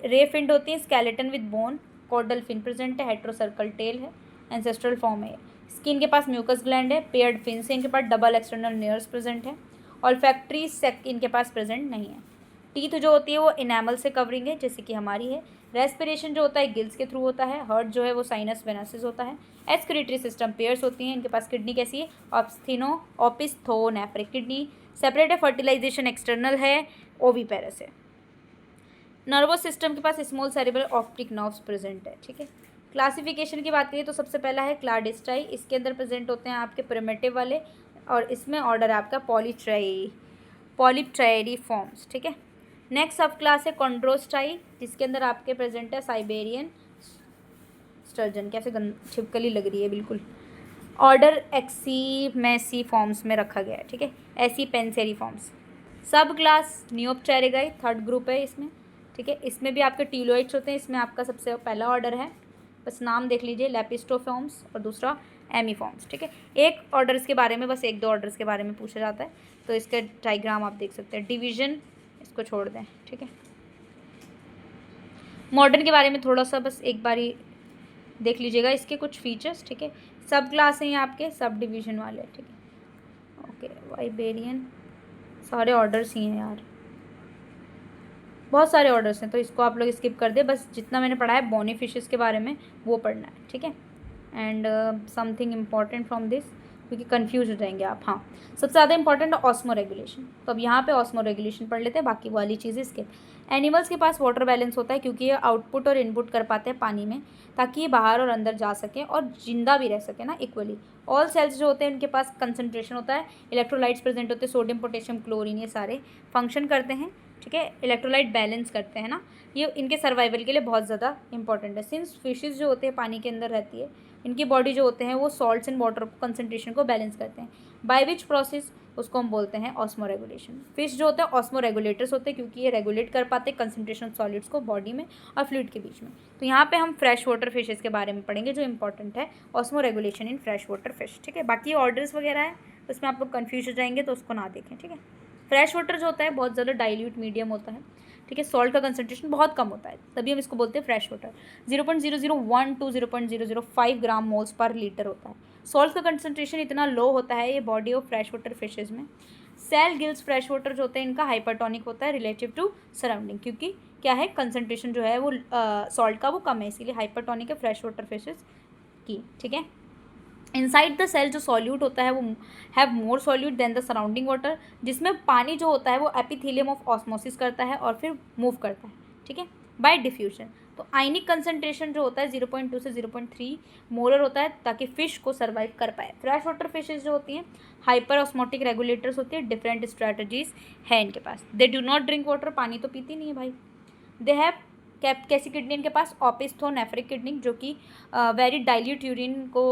रे फिन्ड होती है, skeleton with bone, caudal fin present है, हेट्रोसर्कल टेल है, एंसेस्ट्रल फॉर्म है। स्किन के पास म्यूकस ग्लैंड है, पेयर्ड फिन से इनके पास डबल एक्सटर्नल नेयर्स प्रेजेंट है, ऑल्फैक्टरी सेक इनके पास प्रेजेंट नहीं है। टीथ जो होती है वो इनेमल से कवरिंग है, जैसे कि हमारी है। रेस्पिरेशन जो होता है गिल्स के थ्रू होता है। हार्ट जो है वो साइनस वेनासिस होता है। एक्सक्रीटरी सिस्टम पेयर्स होती हैं। इनके पास किडनी कैसी है, ऑपिस्थोनेफ्रिक किडनी, सेपरेट है, फर्टिलाइजेशन एक्सटर्नल है, ओविपेरस है। नर्वस सिस्टम के पास small cerebral optic nerves present है, ठीक है। क्लासिफिकेशन की बात करिए तो सबसे पहला है क्लाडिस्टाई, इसके अंदर प्रेजेंट होते हैं आपके प्रिमिटिव वाले, और इसमें ऑर्डर है आपका पॉलीप्ट्राइडी फॉर्म्स, ठीक है। नेक्स्ट सब क्लास है कॉन्ड्रोस्टाई, जिसके अंदर आपके प्रेजेंट है साइबेरियन स्टर्जन, कैसे छिपकली लग रही है बिल्कुल। ऑर्डर एक्सीमेसी फॉर्म्स में रखा गया है, ठीक है, ऐसी पेंसेरी फॉर्म्स। सब क्लास नियोप्टेरिगाई, 3rd ग्रुप है इसमें, ठीक है। इसमें भी आपके टीलोइड्स होते हैं। इसमें आपका सबसे पहला ऑर्डर है, बस नाम देख लीजिए, लेपिस्टोफॉर्म्स, और दूसरा एमीफॉर्म्स, ठीक है। एक ऑर्डर्स के बारे में, बस 1-2 ऑर्डर्स के बारे में पूछा जाता है, तो इसका डायग्राम आप देख सकते हैं। डिवीजन इसको छोड़ दें, ठीक है। मॉडर्न के बारे में थोड़ा सा बस एक बारी देख लीजिएगा, इसके कुछ फीचर्स, ठीक है। सब क्लास हैं ये आपके सब डिवीजन वाले, ठीक है। ओके, वाइबेरियन, सारे ऑर्डर्स ही हैं यार, बहुत सारे ऑर्डर्स हैं, तो इसको आप लोग स्किप कर दे, बस जितना मैंने पढ़ा है बोनी फिशेस के बारे में वो पढ़ना है, ठीक है। And something important from this, क्योंकि कंफ्यूज हो जाएंगे आप। हाँ, सबसे ज़्यादा इंपॉर्टेंट ऑस्मो रेगुलेशन, तो अब यहाँ पे ऑस्मो रेगुलेशन पढ़ लेते हैं, बाकी वाली चीज़ें स्किप। एनिमल्स के पास वाटर बैलेंस होता है, क्योंकि ये आउटपुट और इनपुट कर पाते हैं पानी में, ताकि ये बाहर और अंदर जा सकें और जिंदा भी रह सके ना इक्वली। ऑल सेल्स जो होते हैं उनके पास कंसनट्रेशन होता है, इलेक्ट्रोलाइट्स प्रेजेंट होते हैं, सोडियम, पोटेशियम, क्लोरीन, ये सारे फंक्शन करते हैं, ठीक है। इलेक्ट्रोलाइट बैलेंस करते हैं ना, ये इनके सर्वाइवल के लिए बहुत ज़्यादा इंपॉर्टेंट है। सिंस फिशेस जो होते हैं पानी के अंदर रहती है, इनकी बॉडी जो होते हैं वो सॉल्ट्स एंड वाटर कंसनट्रेशन को बैलेंस करते हैं, बाय विच प्रोसेस उसको हम बोलते हैं ऑस्मो रेगुलेशन। फिश जो होते हैं ऑस्मो रेगुलेटर्स होते हैं, क्योंकि ये रेगुलेट कर पाते हैं कंसनट्रेशन सॉलिड्स को बॉडी में और फ्लूइड के बीच में। तो यहाँ पे हम फ्रेश वाटर फिशेस के बारे में पढ़ेंगे, जो इंपॉर्टेंट है osmo regulation in fresh water fish, ठीक है। बाकी ऑर्डर्स वगैरह है उसमें आप लोग कन्फ्यूज हो जाएंगे, तो उसको ना देखें, ठीक है। फ्रेश वाटर जो होता है बहुत ज़्यादा डाइल्यूट मीडियम होता है, ठीक है। सॉल्ट का कंसंट्रेशन बहुत कम होता है, तभी हम इसको बोलते हैं fresh water. 0.001 to 0.005 gram moles per litre होता है। सॉल्ट का कंसंट्रेशन इतना लो होता है ये body of fresh water fishes में। सेल गिल्स फ्रेश वाटर जो होते हैं इनका हाइपरटोनिक होता है रिलेटिव टू सराउंडिंग, क्योंकि क्या है, कंसंट्रेशन जो है वो सॉल्ट का वो कम है, इसीलिए हाइपरटोनिक है फ्रेश वाटर फिशेज की, ठीक है। इनसाइड द सेल जो सॉल्यूट होता है वो have more solute than the surrounding water, जिसमें पानी जो होता है वो एपिथेलियम ऑफ ऑस्मोसिस करता है और फिर मूव करता है, ठीक है, बाय डिफ्यूजन। तो आयनिक कंसंट्रेशन जो होता है 0.2 से 0.3 मोलर होता है, ताकि फिश को सर्वाइव कर पाए। फ्रेश वाटर फिशेज जो होती हैं हाइपर ऑस्मोटिक रेगुलेटर्स होती है, डिफरेंट स्ट्रैटेजीज है इनके पास। They do not drink water, पानी तो पीती नहीं है भाई। दे हैव कैसी किडनी इनके पास, ऑपिस्थोनेफ्रिक किडनी, जो कि वेरी डाइल्यूट यूरिन को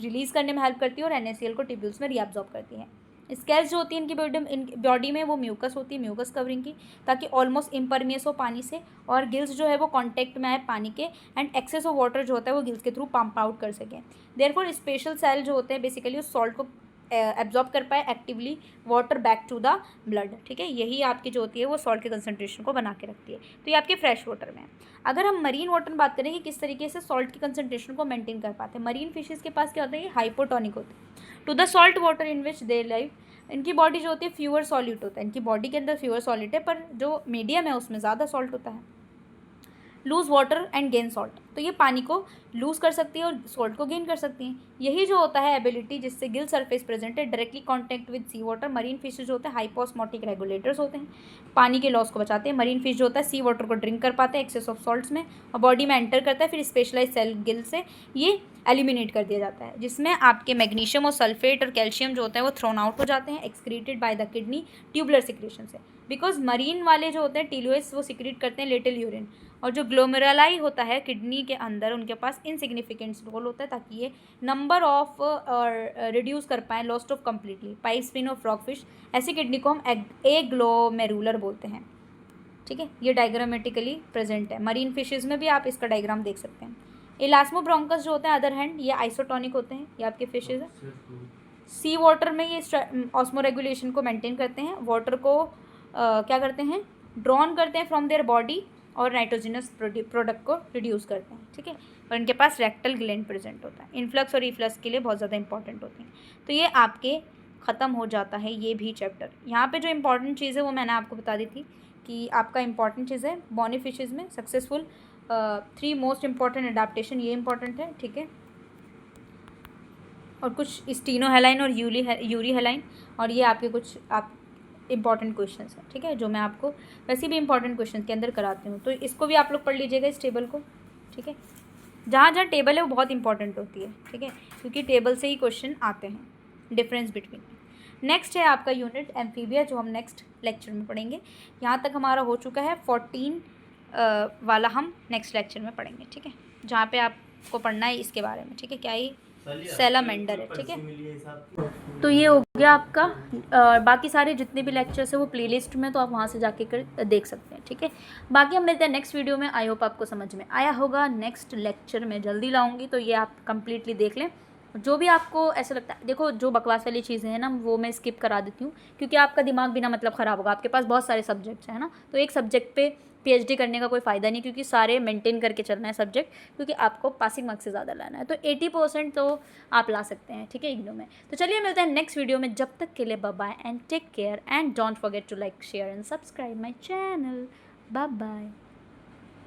रिलीज़ करने में हेल्प करती है और NaCl को टिब्यूल्स में रीअब्जॉर्ब करती है। स्केल्स जो होती है इनकी बॉडी में वो म्यूकस होती है, म्यूकस कवरिंग की, ताकि ऑलमोस्ट इम्परमियस हो पानी से, और गिल्स जो है वो कॉन्टैक्ट में आए पानी के, एंड एक्सेस ऑफ वाटर जो होता है वो गिल्स के थ्रू पंप आउट कर सकें। देयरफॉर स्पेशल सेल जो होते हैं बेसिकली उस सॉल्ट को एब्जॉर्ब कर पाए actively water back to the blood, ठीक है। यही आपकी जो होती है वो सॉल्ट के कंसंट्रेशन को बना के रखती है। तो ये आपके फ्रेश वाटर में है। अगर हम मरीन वाटर में बात करें कि किस तरीके से सॉल्ट की कंसंट्रेशन को मेंटेन कर पाते हैं, मरीन फिशेस के पास क्या होता है, ये हाइपोटोनिक होते हैं to the salt water in which they live. इनकी बॉडी जो होती है फ्यूअर सॉल्यूट होता है, इनकी बॉडी के अंदर फ्यूअर सॉल्यूट है, पर जो मीडियम है उसमें ज़्यादा सॉल्ट होता है। Lose water and gain salt, तो ये पानी को लूज़ कर सकती है और सॉल्ट को गेन कर सकती हैं। यही जो होता है एबिलिटी जिससे गिल सरफेस प्रेजेंट है, directly contact with sea water. Marine fishes जो होते हैं हाइपोस्मोटिक रेगुलेटर्स होते हैं, पानी के लॉस को बचाते हैं। मरीन फिश जो होता है सी वाटर को ड्रिंक कर पाते हैं एक्सेस ऑफ सॉल्ट्स में, और बॉडी में एंटर करता है, फिर स्पेशलाइज सेल गिल से ये एलिमिनेट कर दिया जाता है, जिसमें आपके मैग्नीशियम और सल्फेट और कैल्शियम जो होते हैं वो थ्रोन आउट हो जाते हैं, excreted by the kidney tubular secretion से। बिकॉज मरीन वाले जो होते हैं टीलोएस वो सिक्रीट करते हैं लिटिल यूरिन, और जो ग्लोमेरुलाई होता है किडनी के अंदर उनके पास इनसिग्निफिकेंट रोल होता है ताकि ये नंबर ऑफ रिड्यूस कर पाएँ lost of completely. Pipe spin और फ्रॉग फिश, ऐसी किडनी को हम एग्लोमेरुलर बोलते हैं। ठीक है, ये डायग्रामेटिकली प्रेजेंट है। मरीन फिशेज में भी आप इसका डायग्राम देख सकते हैं। इलास्मोब्रोंकस जो होते हैं अदर हैंड ये आइसोटोनिक होते हैं, ये आपके फिशेज हैं। सी वाटर में ये ऑस्मो रेगुलेशन को मेंटेन करते हैं, वाटर को क्या करते हैं, ड्रॉन करते हैं फ्रॉम देयर बॉडी और नाइट्रोजनस प्रोडक्ट को रिड्यूस करते हैं। ठीक है, और इनके पास रेक्टल ग्लैंड प्रेजेंट होता है, इन्फ्लक्स और रिफ्लक्स के लिए बहुत ज़्यादा इंपॉर्टेंट होते हैं। तो ये आपके ख़त्म हो जाता है ये भी चैप्टर। यहाँ पे जो इंपॉर्टेंट चीज़ है वो मैंने आपको बता दी थी कि आपका इंपॉर्टेंट चीज़ है बॉनी फिशेज़ में सक्सेसफुल 3 मोस्ट इंपॉर्टेंट एडाप्टेशन, ये इंपॉर्टेंट है। ठीक है, और कुछ स्टीनोहेलाइन और यूरी हेलाइन, और ये आपके कुछ आप इंपॉर्टेंट क्वेश्चंस हैं। ठीक है, जो मैं आपको वैसे भी इंपॉर्टेंट क्वेश्चन के अंदर कराती हूँ, तो इसको भी आप लोग पढ़ लीजिएगा इस टेबल को। ठीक है, जहाँ जहाँ टेबल है वो बहुत इंपॉर्टेंट होती है। ठीक है, क्योंकि टेबल से ही क्वेश्चन आते हैं, डिफरेंस बिटवीन। नेक्स्ट है आपका यूनिट एम्फीबिया, जो हम नेक्स्ट लेक्चर में पढ़ेंगे। यहाँ तक हमारा हो चुका है 14 वाला हम नेक्स्ट लेक्चर में पढ़ेंगे। ठीक है, जहाँ पे आपको पढ़ना है इसके बारे में। ठीक है, क्या ये सैलामेंडर है। ठीक है, तो ये हो गया आपका। बाकी सारे जितने भी लेक्चर्स है वो प्लेलिस्ट में, तो आप वहाँ से जाके कर देख सकते हैं। ठीक है, बाकी हम मिलते हैं नेक्स्ट वीडियो में। आई होप आपको समझ में आया होगा। नेक्स्ट लेक्चर में जल्दी लाऊंगी, तो ये आप कंप्लीटली देख लें। जो भी आपको ऐसा लगता है, देखो जो बकवास वाली चीज़ें हैं ना वो मैं स्किप करा देती हूँ, क्योंकि आपका दिमाग बिना मतलब ख़राब होगा। आपके पास बहुत सारे सब्जेक्ट्स हैं ना, तो एक सब्जेक्ट पे पीएचडी करने का कोई फ़ायदा नहीं, क्योंकि सारे मेंटेन करके चलना है सब्जेक्ट, क्योंकि आपको पासिंग मार्क्स से ज़्यादा लाना है। तो 80% तो आप ला सकते हैं। ठीक है, इग्नू में। तो चलिए मिलते हैं नेक्स्ट वीडियो में, जब तक के लिए bye bye and take care and don't forget to like share and subscribe my channel. Bye bye.